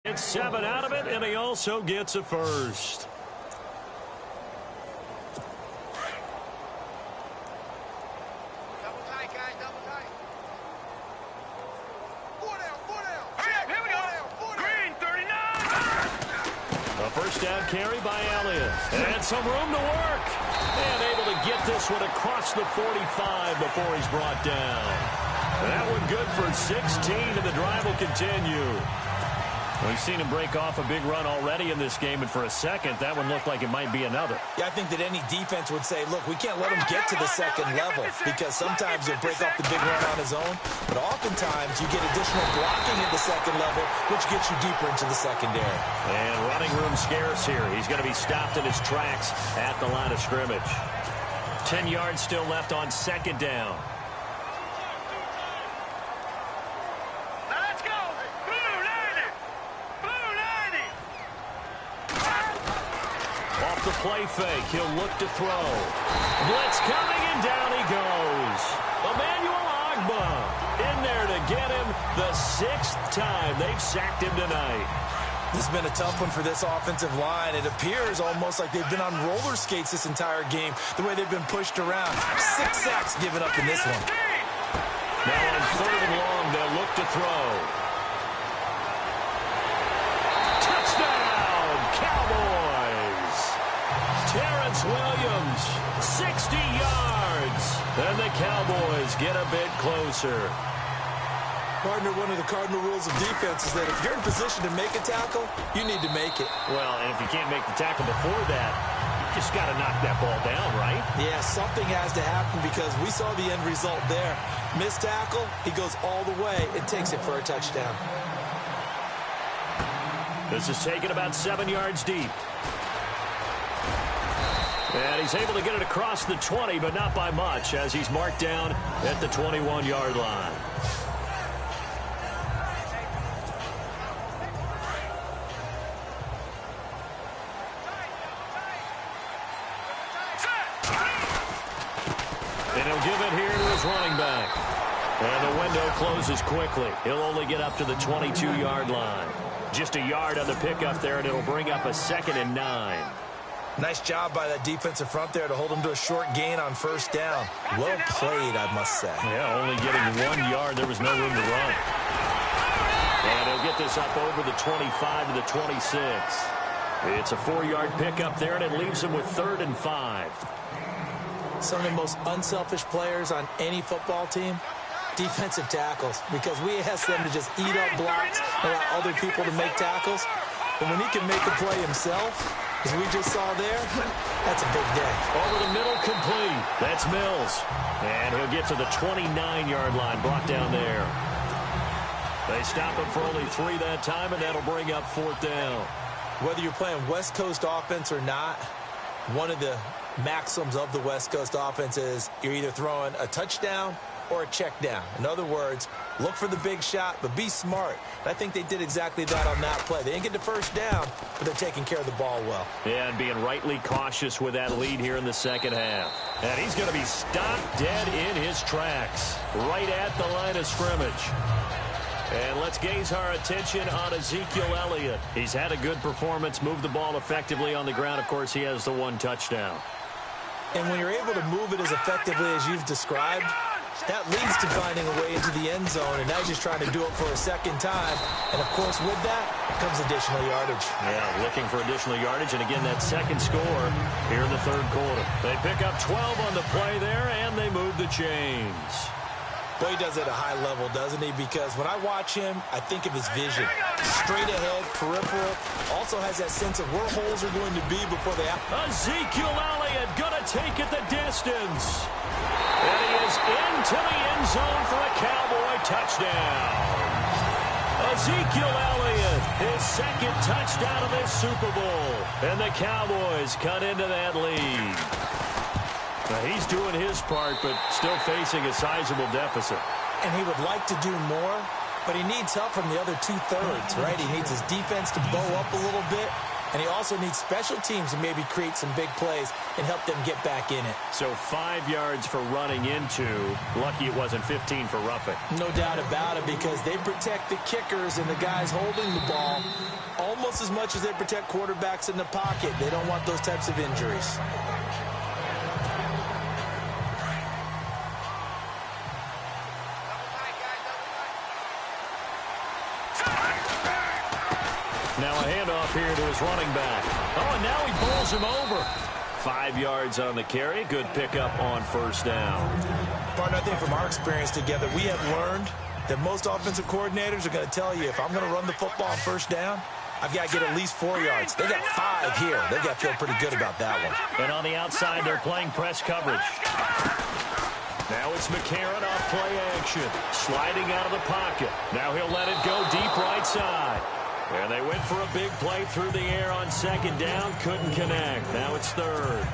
It's 7 out of it, and he also gets a first.
Double tight, guys, double tight. 4 down, 4 down. Check, here we go. Green, 39.
A first down carry by Elliott. And some room to work. And able to get this one across the 45 before he's brought down. That one good for 16, and the drive will continue. We've seen him break off a big run already in this game, and for a second, that one looked like it might be another.
Yeah, I think that any defense would say, look, we can't let him get to the second level, because sometimes he'll break off the big run on his own, but oftentimes you get additional blocking at the second level, which gets you deeper into the secondary.
And running room scarce here. He's going to be stopped in his tracks at the line of scrimmage. 10 yards still left on 2nd down. the play fake. He'll look to throw. Blitz coming, and down he goes. Emmanuel Ogbah in there to get him the 6th time they've sacked him tonight.
This has been a tough one for this offensive line. It appears almost like they've been on roller skates this entire game, the way they've been pushed around. 6 sacks given up in this one.
Now on 3rd and long, they'll look to throw. Touchdown, Cowboys! Terrence Williams, 60 yards. And the Cowboys get a bit closer.
Partner, one of the cardinal rules of defense is that if you're in position to make a tackle, you need to make it.
Well, and if you can't make the tackle before that, you just got to knock that ball down, right?
Yeah, something has to happen because we saw the end result there. Missed tackle, he goes all the way and takes it for a touchdown.
This is taken about 7 yards deep. And he's able to get it across the 20, but not by much, as he's marked down at the 21-yard line. And he'll give it here to his running back. And the window closes quickly. He'll only get up to the 22-yard line. Just a yard on the pickup there, and it'll bring up a 2nd and 9.
Nice job by that defensive front there to hold him to a short gain on 1st down. Well played, I must say.
Yeah, only getting 1 yard. There was no room to run. And he'll get this up over the 25 to the 26. It's a 4-yard pickup there, and it leaves him with 3rd and 5.
Some of the most unselfish players on any football team, defensive tackles, because we ask them to just eat up blocks, allow other people to make tackles. But when he can make a play himself, as we just saw there, that's a big day.
Over the middle, complete. That's Mills. And he'll get to the 29-yard line, brought down there. They stop him for only 3 that time, and that'll bring up 4th down.
Whether you're playing West Coast offense or not, one of the maxims of the West Coast offense is you're either throwing a touchdown or a check down. In other words, look for the big shot, but be smart. And I think they did exactly that on that play. They didn't get the 1st down, but they're taking care of the ball well.
Yeah, and being rightly cautious with that lead here in the 2nd half. And he's going to be stopped dead in his tracks, right at the line of scrimmage. And let's gaze our attention on Ezekiel Elliott. He's had a good performance, moved the ball effectively on the ground. Of course, he has the 1 touchdown.
And when you're able to move it as effectively as you've described, that leads to finding a way into the end zone, and now he's just trying to do it for a 2nd time. And, of course, with that comes additional yardage.
Yeah, looking for additional yardage, and again, that 2nd score here in the 3rd quarter. They pick up 12 on the play there, and they move the chains.
Boy, he does it at a high level, doesn't he? Because when I watch him, I think of his vision. Straight ahead, peripheral. Also has that sense of where holes are going to be before they...
Ezekiel Elliott going to take it the distance. And he is into the end zone for a Cowboy touchdown. Ezekiel Elliott, his 2nd touchdown of this Super Bowl. And the Cowboys cut into that lead. Now, he's doing his part, but still facing a sizable deficit.
And he would like to do more, but he needs help from the other 2/3, right? He needs his defense to bow up a little bit, and he also needs special teams to maybe create some big plays and help them get back in it.
So 5 yards for running into. Lucky it wasn't 15 for roughing.
No doubt about it, because they protect the kickers and the guys holding the ball almost as much as they protect quarterbacks in the pocket. They don't want those types of injuries.
Now a handoff here to his running back. Oh, and now he bowls him over. 5 yards on the carry. Good pickup on 1st down.
Partner, I think from our experience together, we have learned that most offensive coordinators are going to tell you, if I'm going to run the football on 1st down, I've got to get at least 4 yards. They got 5 here. They got to feel pretty good about that one.
And on the outside, they're playing press coverage. Now it's McCarron off play action. Sliding out of the pocket. Now he'll let it go deep right side. And they went for a big play through the air on 2nd down. Couldn't connect. Now it's 3rd.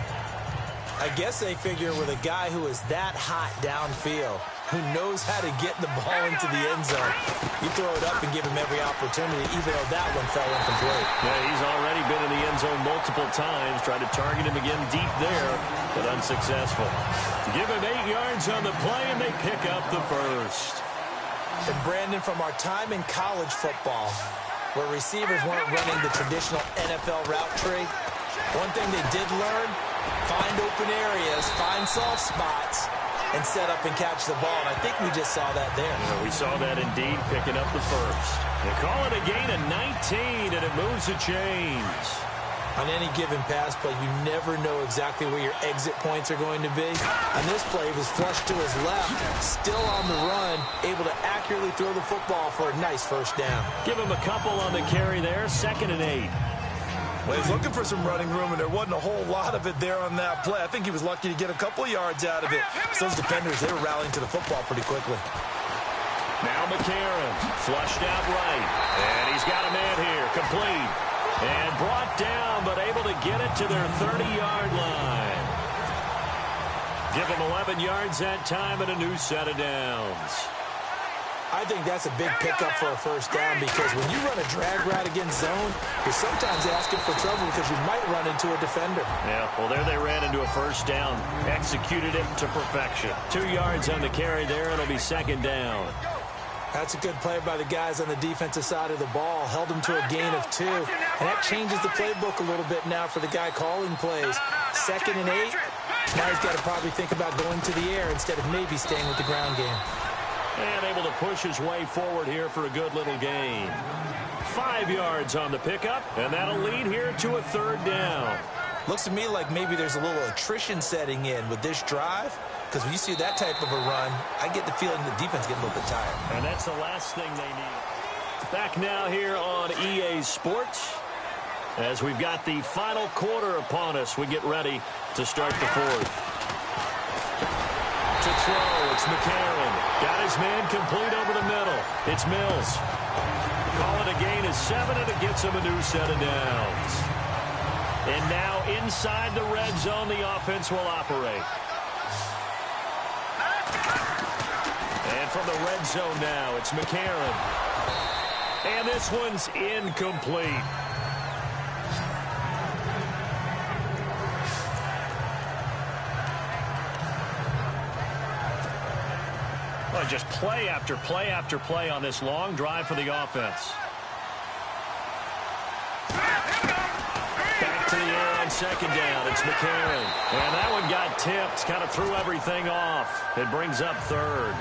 I guess they figure with a guy who is that hot downfield, who knows how to get the ball into the end zone. You throw it up and give him every opportunity, even though that one fell incomplete.
Yeah, he's already been in the end zone multiple times. Tried to target him again deep there, but unsuccessful. Give him 8 yards on the play, and they pick up the first.
And Brandon, from our time in college football, where receivers weren't running the traditional NFL route tree, one thing they did learn, find open areas, find soft spots, and set up and catch the ball. And I think we just saw that there.
Yeah, we saw that indeed, picking up the first. They call it a gain of 19, and it moves the chains.
On any given pass play, you never know exactly where your exit points are going to be. On this play, he was flushed to his left, still on the run, able to accurately throw the football for a nice first down.
Give him a couple on the carry there, 2nd and 8.
Well, he's looking for some running room, and there wasn't a whole lot of it there on that play. I think he was lucky to get a couple of yards out of it. So those defenders, they were rallying to the football pretty quickly.
Now McCarron, flushed out right, and he's got a man here, complete. And brought down, but able to get it to their 30-yard line. Give him 11 yards that time and a new set of downs.
I think that's a big pickup for a first down, because when you run a drag route against zone, you're sometimes asking for trouble because you might run into a defender.
Yeah, well, there they ran into a first down. Executed it to perfection. 2 yards on the carry there, and it'll be 2nd down.
That's a good play by the guys on the defensive side of the ball. Held them to a gain of 2. And that changes the playbook a little bit now for the guy calling plays. 2nd and 8. Now he's got to probably think about going to the air instead of maybe staying with the ground game.
And able to push his way forward here for a good little gain. 5 yards on the pickup, and that'll lead here to a 3rd down.
Looks to me like maybe there's a little attrition setting in with this drive, because when you see that type of a run, I get the feeling the defense getting a little bit tired.
And that's the last thing they need. Back now here on EA Sports, as we've got the final quarter upon us, we get ready to start the 4th. To throw, it's McCarron. Got his man complete over the middle. It's Mills. Call it a gain of 7, and it gets him a new set of downs. And now inside the red zone, the offense will operate. And from the red zone now, it's McCarron. And this one's incomplete. Well, just play after play after play on this long drive for the offense. Back to the air on 2nd down. It's McCarron. And that one got tipped. Kind of threw everything off. It brings up 3rd.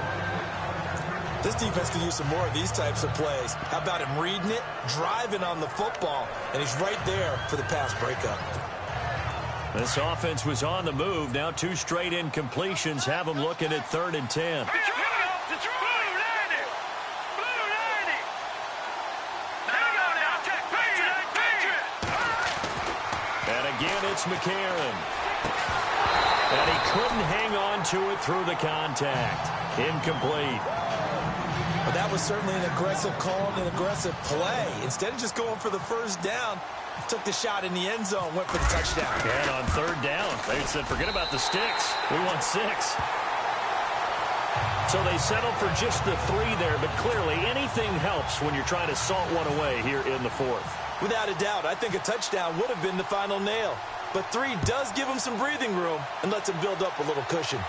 This defense could use some more of these types of plays. How about him reading it, driving on the football, and he's right there for the pass breakup.
This offense was on the move. Now 2 straight incompletions have them looking at 3rd and 10. It's McCarron. And he couldn't hang on to it through the contact. Incomplete.
But that was certainly an aggressive call and an aggressive play. Instead of just going for the first down, took the shot in the end zone, went for the touchdown.
And on 3rd down, they said, forget about the sticks. We want 6. So they settled for just the 3 there, but clearly anything helps when you're trying to salt one away here in the 4th.
Without a doubt, I think a touchdown would have been the final nail. But 3 does give him some breathing room and lets him build up a little cushion.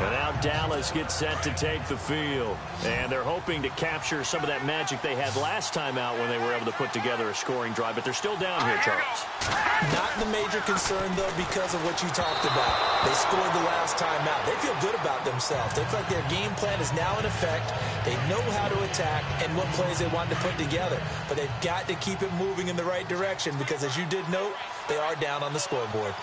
And now Dallas gets set to take the field. And they're hoping to capture some of that magic they had last time out when they were able to put together a scoring drive. But they're still down here, Charles.
Not the major concern, though, because of what you talked about. They scored the last time out. They feel good about themselves. They feel like their game plan is now in effect. They know how to attack and what plays they want to put together. But they've got to keep it moving in the right direction because, as you did note, they are down on the scoreboard.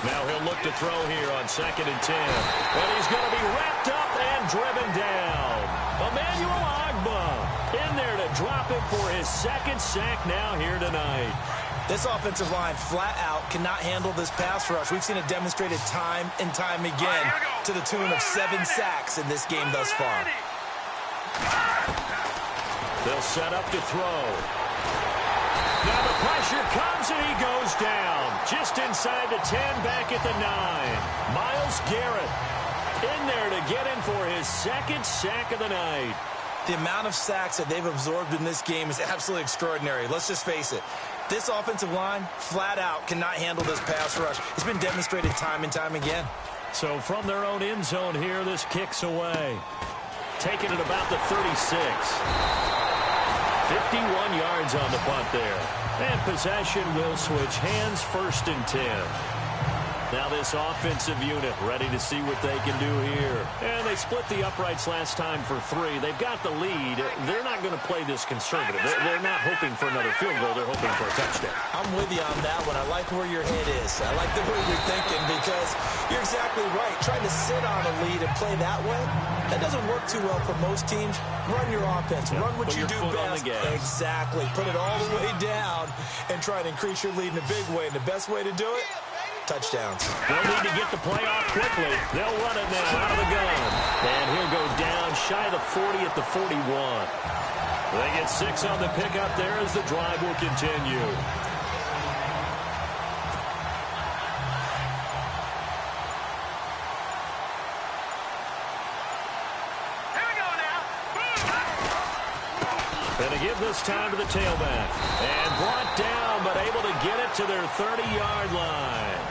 Now he'll look to throw here on 2nd and 10. And he's going to be wrapped up and driven down. Emmanuel Ogbah in there to drop him for his 2nd sack now here tonight.
This offensive line flat out cannot handle this pass rush. We've seen it demonstrated time and time again to the tune of 7 sacks in this game thus far.
They'll set up to throw. Now the pressure comes, and he goes down. Just inside the 10, back at the 9. Myles Garrett in there to get in for his second sack of the night.
The amount of sacks that they've absorbed in this game is absolutely extraordinary. Let's just face it. This offensive line, flat out, cannot handle this pass rush. It's been demonstrated time and time again.
So from their own end zone here, this kicks away. Taking it about the 36. 51 yards on the punt there. And possession will switch hands, 1st and 10. Now this offensive unit ready to see what they can do here. And they split the uprights last time for 3. They've got the lead. They're not going to play this conservative. They're not hoping for another field goal. They're hoping for a touchdown.
I'm with you on that one. I like where your head is. I like the way you're thinking because you're exactly right. Trying to sit on a lead and play that way, that doesn't work too well for most teams. Run your offense. Run what you do best. Exactly. Put it all the way down and try to increase your lead in a big way. And the best way to do it, touchdowns.
They'll need to get the play off quickly. They'll run it now out of the gun. And he'll go down shy of the 40 at the 41. They get 6 on the pickup there as the drive will continue. Going to give this time to the tailback. And brought down, but able to get it to their 30-yard line.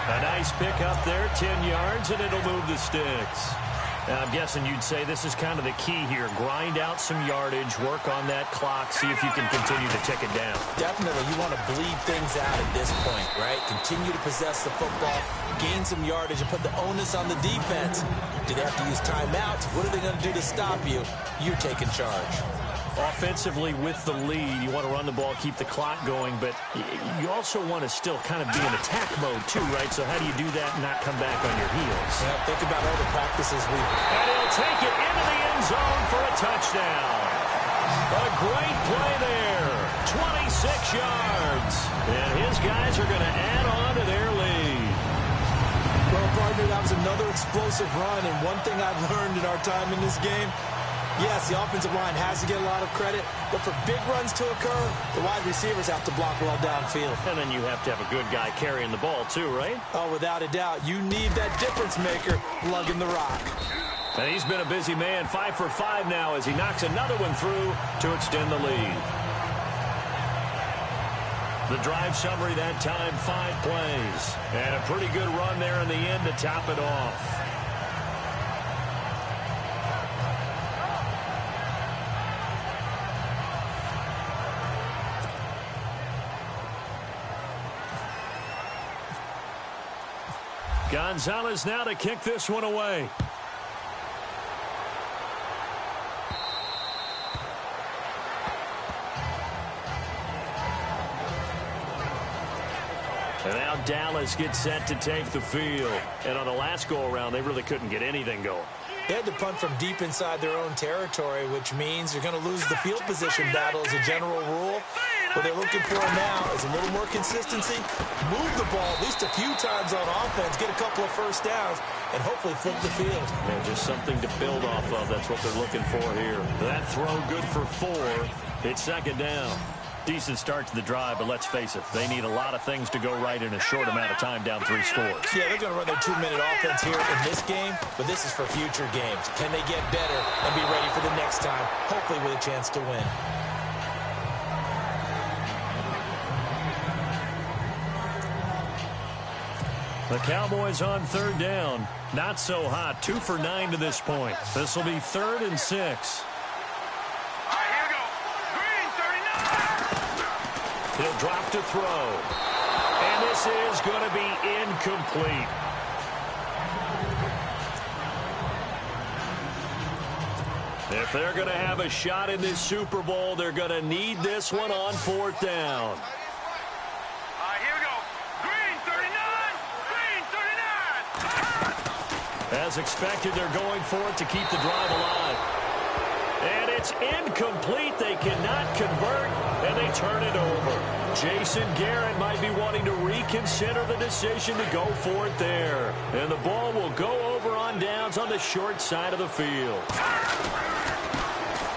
A nice pickup there, 10 yards, and it'll move the sticks. Now, I'm guessing you'd say this is kind of the key here. Grind out some yardage, work on that clock, see if you can continue to tick it down.
Definitely. You want to bleed things out at this point, right? Continue to possess the football, gain some yardage, and put the onus on the defense. Do they have to use timeouts? What are they going to do to stop you? You're taking charge.
Offensively, with the lead, you want to run the ball, keep the clock going, but you also want to still kind of be in attack mode too, right? So how do you do that and not come back on your heels?
Yeah, think about all the practices we've...
And he'll take it into the end zone for a touchdown. A great play there. 26 yards. And his guys are going to add on to their lead.
Well, partner, that was another explosive run, and one thing I've learned in our time in this game, yes, the offensive line has to get a lot of credit, but for big runs to occur, the wide receivers have to block well downfield.
And then you have to have a good guy carrying the ball too, right?
Oh, without a doubt. You need that difference maker lugging the rock.
And he's been a busy man, 5 for 5 now as he knocks another one through to extend the lead. The drive summary that time, 5 plays. And a pretty good run there in the end to top it off. Gonzalez now to kick this one away. And now Dallas gets set to take the field. And on the last go-around, they really couldn't get anything going.
They had to punt from deep inside their own territory, which means you're going to lose the field position battle as a general rule. What they're looking for now is a little more consistency, move the ball at least a few times on offense, get a couple of first downs, and hopefully flip the field.
Yeah, just something to build off of. That's what they're looking for here. That throw good for 4. It's 2nd down. Decent start to the drive, but let's face it, they need a lot of things to go right in a short amount of time down 3 scores.
Yeah, they're going to run their 2-minute offense here in this game, but this is for future games. Can they get better and be ready for the next time, hopefully with a chance to win?
The Cowboys on 3rd down. Not so hot. 2 for 9 to this point. This will be 3rd and 6.
All right, here we go. Green, 39.
He'll drop to throw. And this is going to be incomplete. If they're going to have a shot in this Super Bowl, they're going to need this one on 4th down. As expected, they're going for it to keep the drive alive. And it's incomplete. They cannot convert, and they turn it over. Jason Garrett might be wanting to reconsider the decision to go for it there. And the ball will go over on downs on the short side of the field.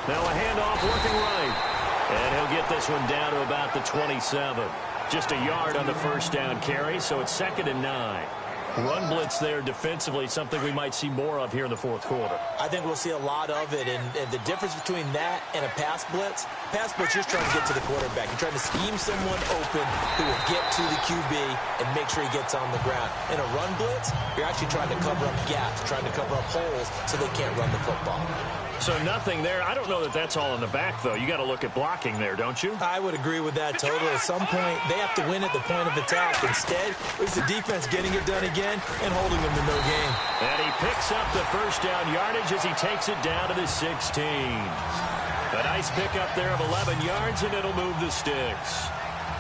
Now a handoff working right. And he'll get this one down to about the 27. Just a yard on the first down carry, so it's 2nd and 9. Run blitz there defensively, something we might see more of here in the fourth quarter.
I think we'll see a lot of it, and the difference between that and a pass blitz, you're just trying to get to the quarterback. You're trying to scheme someone open who will get to the QB and make sure he gets on the ground. In a run blitz, you're actually trying to cover up gaps, trying to cover up holes so they can't run the football.
So nothing there. I don't know that that's all in the back, though. You got to look at blocking there, don't you?
I would agree with that totally. At some point, they have to win at the point of attack. Instead, it's the defense getting it done again and holding them to no gain.
And he picks up the first down yardage as he takes it down to the 16. A nice pickup there of 11 yards, and it'll move the sticks.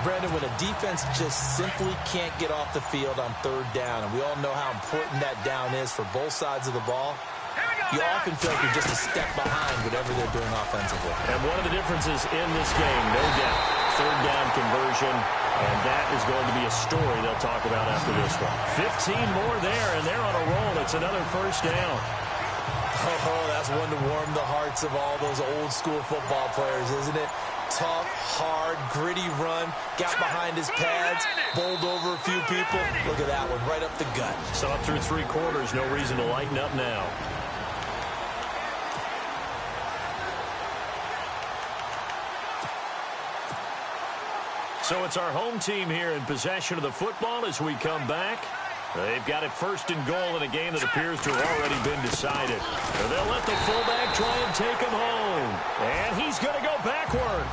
Brandon, when a defense just simply can't get off the field on 3rd down, and we all know how important that down is for both sides of the ball, you often feel like you're just a step behind whatever they're doing offensively.
And one of the differences in this game, no doubt, 3rd down conversion, and that is going to be a story they'll talk about after this one. 15 more there, and they're on a roll. It's another first down.
Oh, that's one to warm the hearts of all those old-school football players, isn't it? Tough, hard, gritty run, got behind his pads, bowled over a few people. Look at that one, right up the gut.
So up through 3 quarters, no reason to lighten up now. So it's our home team here in possession of the football as we come back. They've got it 1st and goal in a game that appears to have already been decided. So they'll let the fullback try and take him home. And he's going to go backward.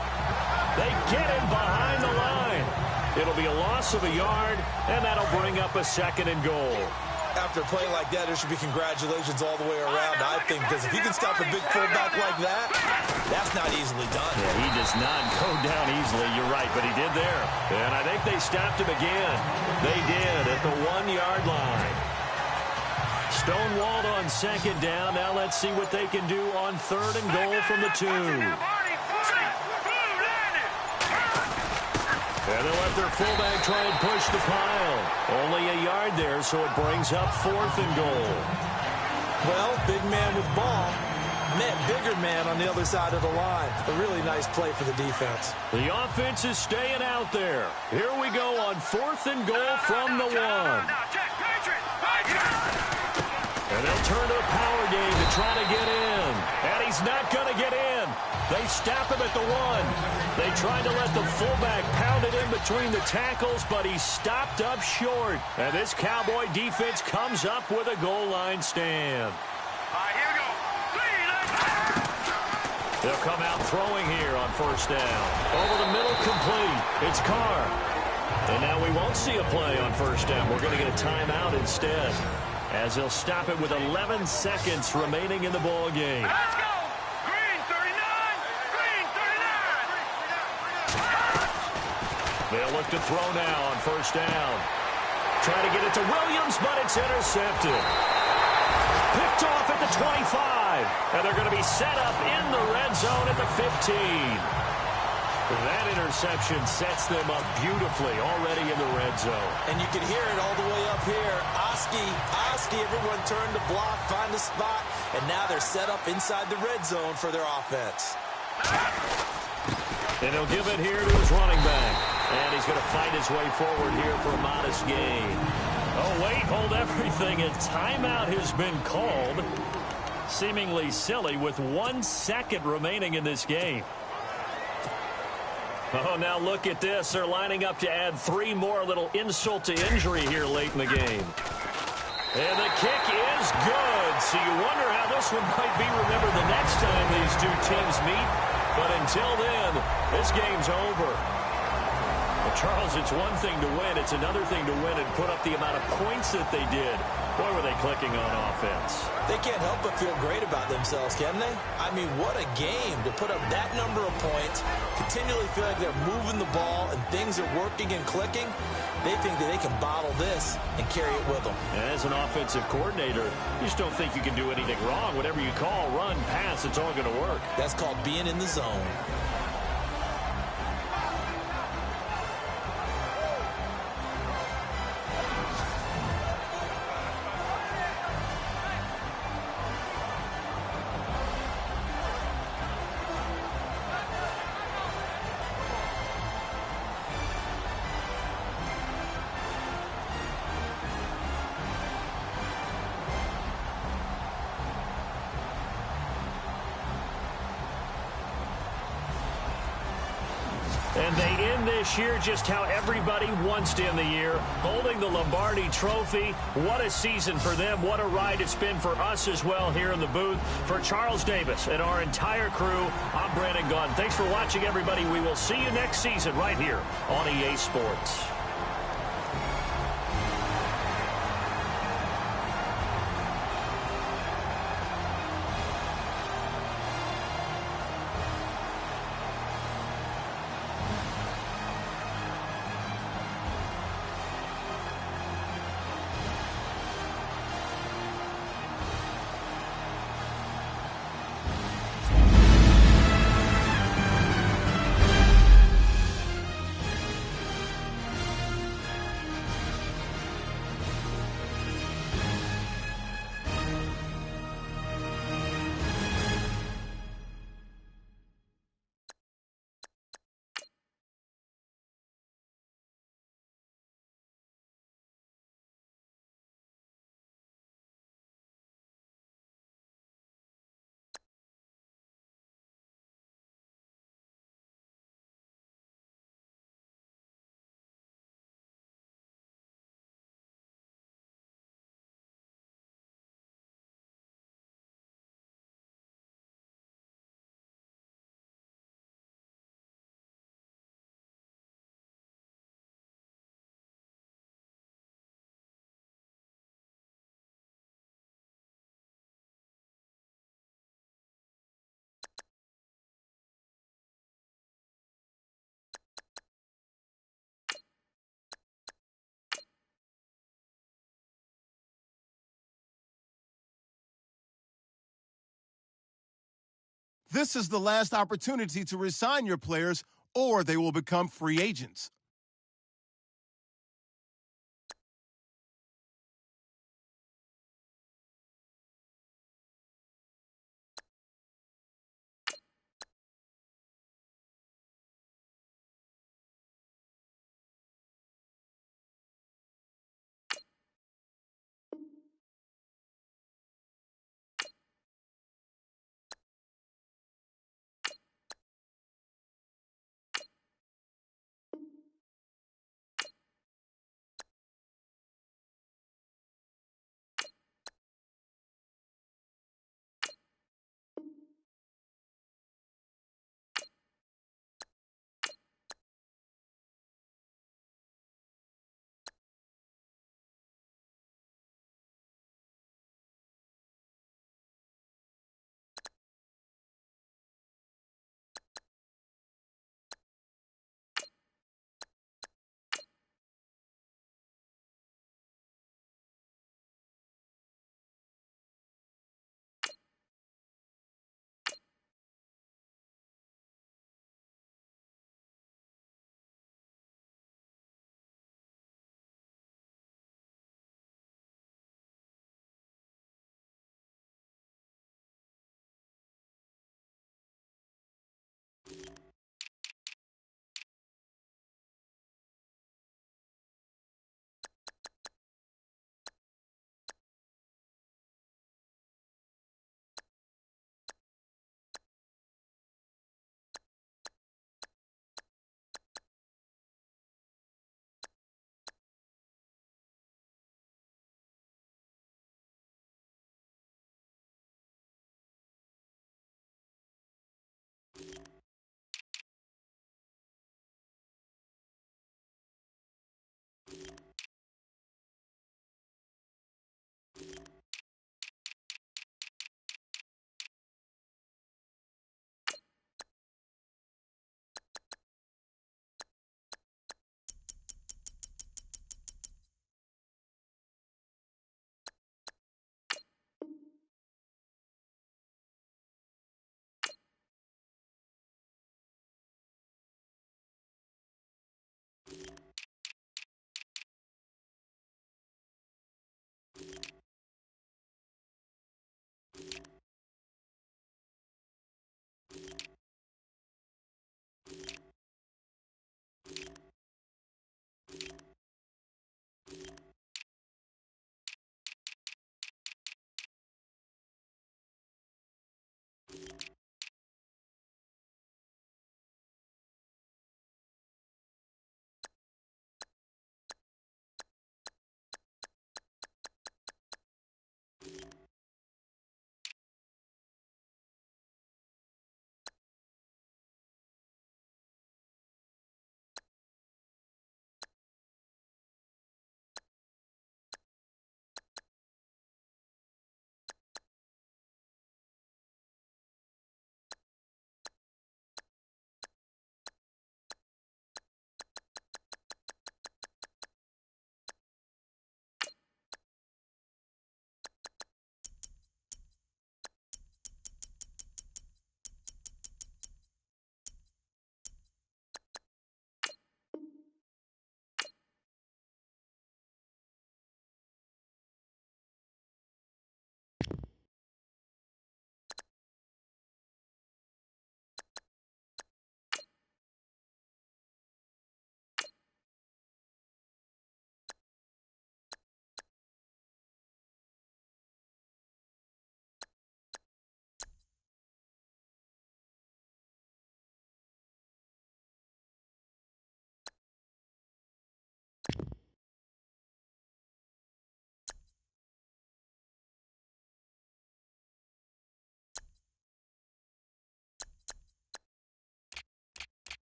They get him behind the line. It'll be a loss of a yard, and that'll bring up a 2nd and goal.
After a play like that, there should be congratulations all the way around, I think, because if he can stop a big fullback like that, that's not easily done.
Yeah, he does not go down easily, you're right, but he did there. And I think they stopped him again. They did at the 1-yard line. Stonewalled on 2nd down. Now let's see what they can do on 3rd and goal from the 2. And they'll let their fullback try and push the pile. Only a yard there, so it brings up 4th and goal.
Well, big man with ball met bigger man on the other side of the line. A really nice play for the defense.
The offense is staying out there. Here we go on 4th and goal from the 1. And they'll turn to a power game to try to get in. And he's not going to get in. They stop him at the 1. They tried to let the fullback pound it in between the tackles, but he stopped up short. And this Cowboy defense comes up with a goal line stand.
Here we go.
They'll come out throwing here on 1st down. Over the middle, complete. It's Carr. And now we won't see a play on 1st down. We're going to get a timeout instead, as they'll stop it with 11 seconds remaining in the ball game.
Let's go. Green 39. Green 39.
They'll look to throw now on 1st down. Trying to get it to Williams, but it's intercepted. Picked off at the 25. And they're going to be set up in the red zone at the 15. That interception sets them up beautifully already in the red zone.
And you can hear it all the way up here. Oski, everyone turned to block, find a spot, and now they're set up inside the red zone for their offense.
And he'll give it here to his running back. And he's going to fight his way forward here for a modest gain. Oh, wait, hold everything. A timeout has been called. Seemingly silly with 1 second remaining in this game. Oh, now look at this. They're lining up to add 3 more, a little insult to injury here late in the game. And the kick is good. So you wonder how this one might be remembered the next time these two teams meet. But until then, this game's over. Well, Charles, it's one thing to win. It's another thing to win and put up the amount of points that they did. Boy, were they clicking on offense.
They can't help but feel great about themselves, can they? I mean, what a game to put up that number of points, continually feel like they're moving the ball and things are working and clicking. They think that they can bottle this and carry it with them.
As an offensive coordinator, you just don't think you can do anything wrong. Whatever you call, run, pass, it's all going to work.
That's called being in the zone.
And they end this year just how everybody wants to end the year, holding the Lombardi Trophy. What a season for them. What a ride it's been for us as well here in the booth. For Charles Davis and our entire crew, I'm Brandon Gunn. Thanks for watching, everybody. We will see you next season right here on EA Sports.
This is the last opportunity to resign your players, or they will become free agents.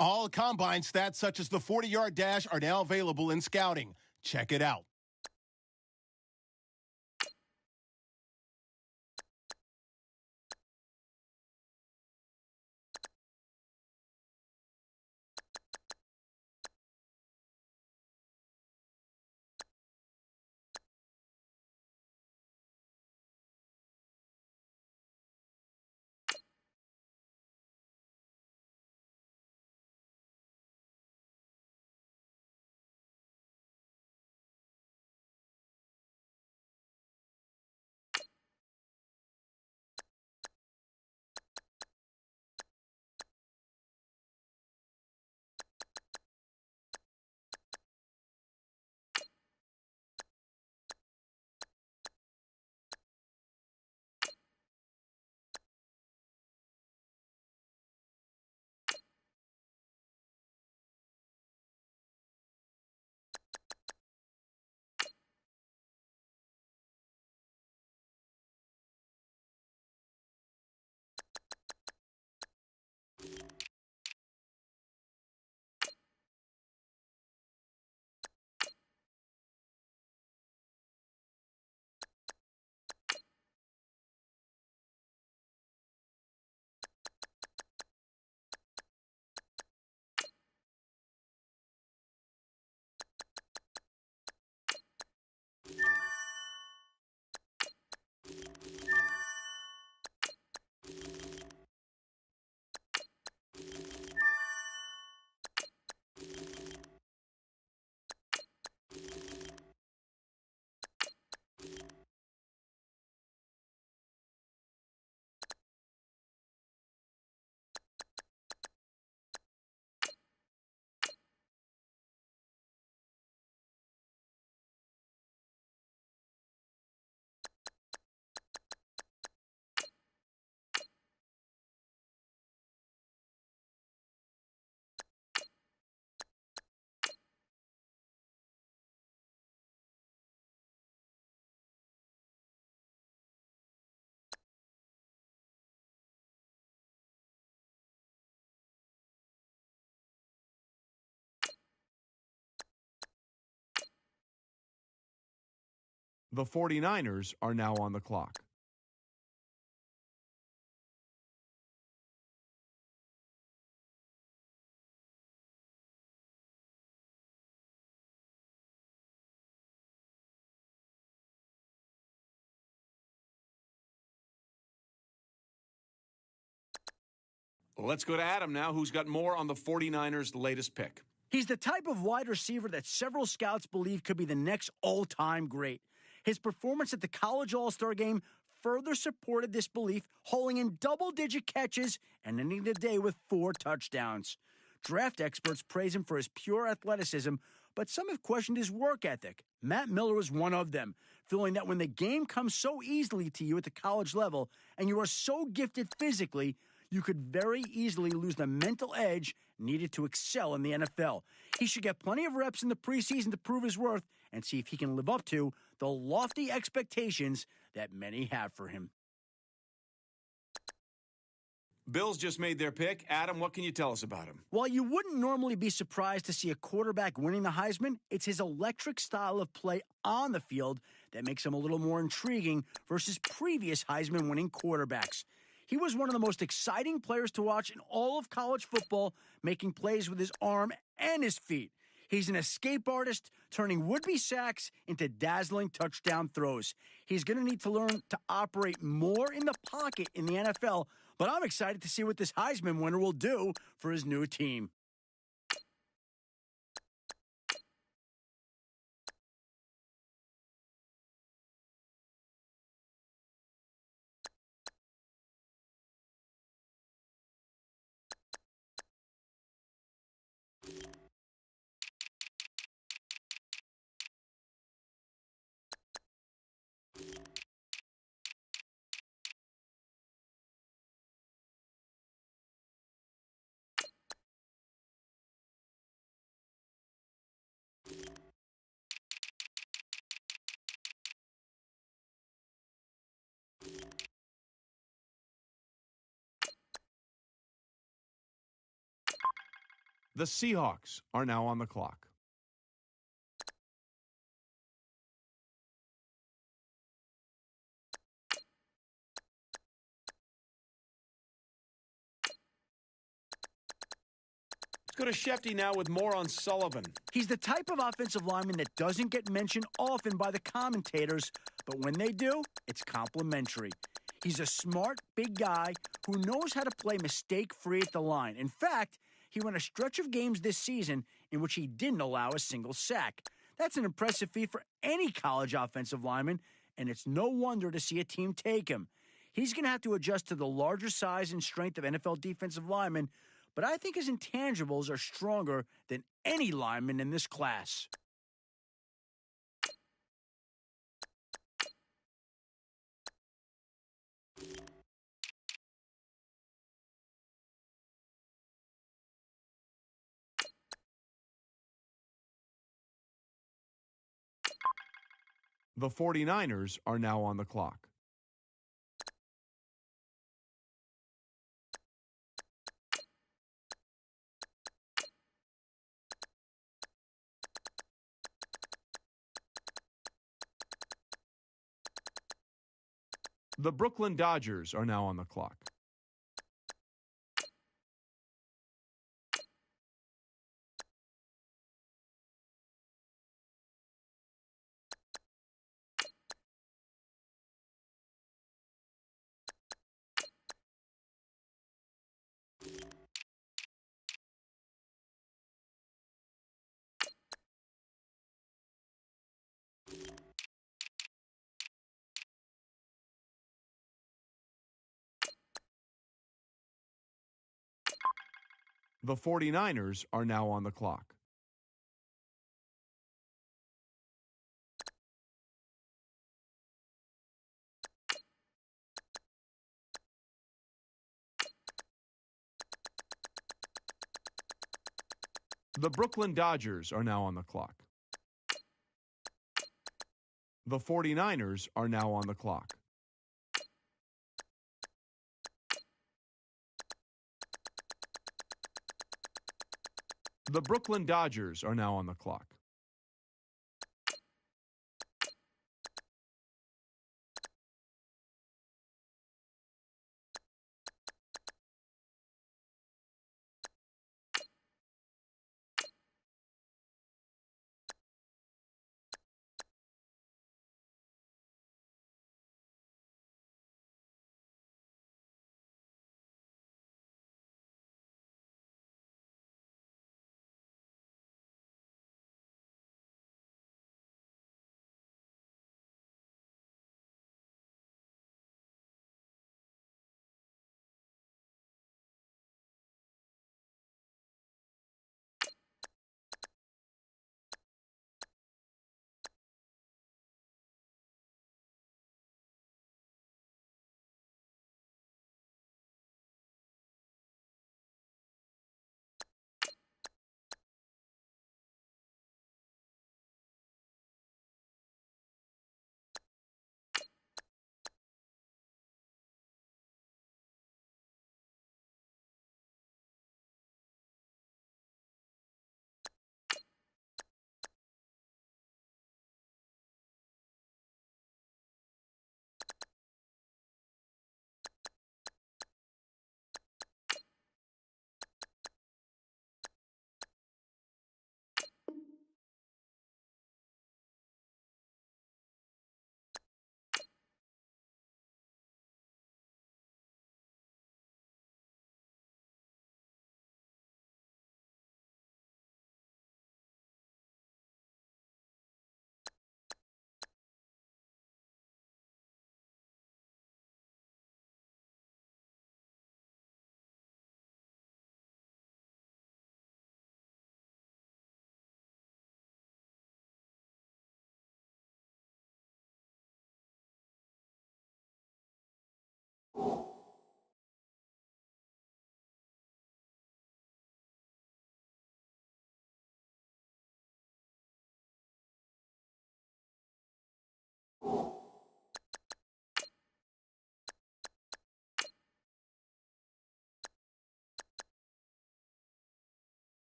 All combine stats such as the 40-yard dash are now available in scouting. Check it out.
The 49ers are now on the clock. Let's go to Adam now, who's got more on the 49ers' latest pick.
He's the type of wide receiver that several scouts believe could be the next all-time great. His performance at the College All-Star Game further supported this belief, hauling in double-digit catches and ending the day with 4 touchdowns. Draft experts praise him for his pure athleticism, but some have questioned his work ethic. Matt Miller was one of them, feeling that when the game comes so easily to you at the college level and you are so gifted physically, you could very easily lose the mental edge needed to excel in the NFL. He should get plenty of reps in the preseason to prove his worth and see if he can live up to the lofty expectations that many have for him.
Bills just made their pick. Adam, what can you tell us about him?
While you wouldn't normally be surprised to see a quarterback winning the Heisman, it's his electric style of play on the field that makes him a little more intriguing versus previous Heisman-winning quarterbacks. He was one of the most exciting players to watch in all of college football, making plays with his arm and his feet. He's an escape artist, turning would-be sacks into dazzling touchdown throws. He's going to need to learn to operate more in the pocket in the NFL, but I'm excited to see what this Heisman winner will do for his new team.
The Seahawks are now on the clock. Let's go to Shefty now with more on Sullivan.
He's the type of offensive lineman that doesn't get mentioned often by the commentators, but when they do, it's complimentary. He's a smart, big guy who knows how to play mistake-free at the line. In fact, he won a stretch of games this season in which he didn't allow a single sack. That's an impressive feat for any college offensive lineman, and it's no wonder to see a team take him. He's going to have to adjust to the larger size and strength of NFL defensive linemen, but I think his intangibles are stronger than any lineman in this class.
The 49ers are now on the clock. The Brooklyn Dodgers are now on the clock. The 49ers are now on the clock. The Brooklyn Dodgers are now on the clock. The 49ers are now on the clock. The Brooklyn Dodgers are now on the clock.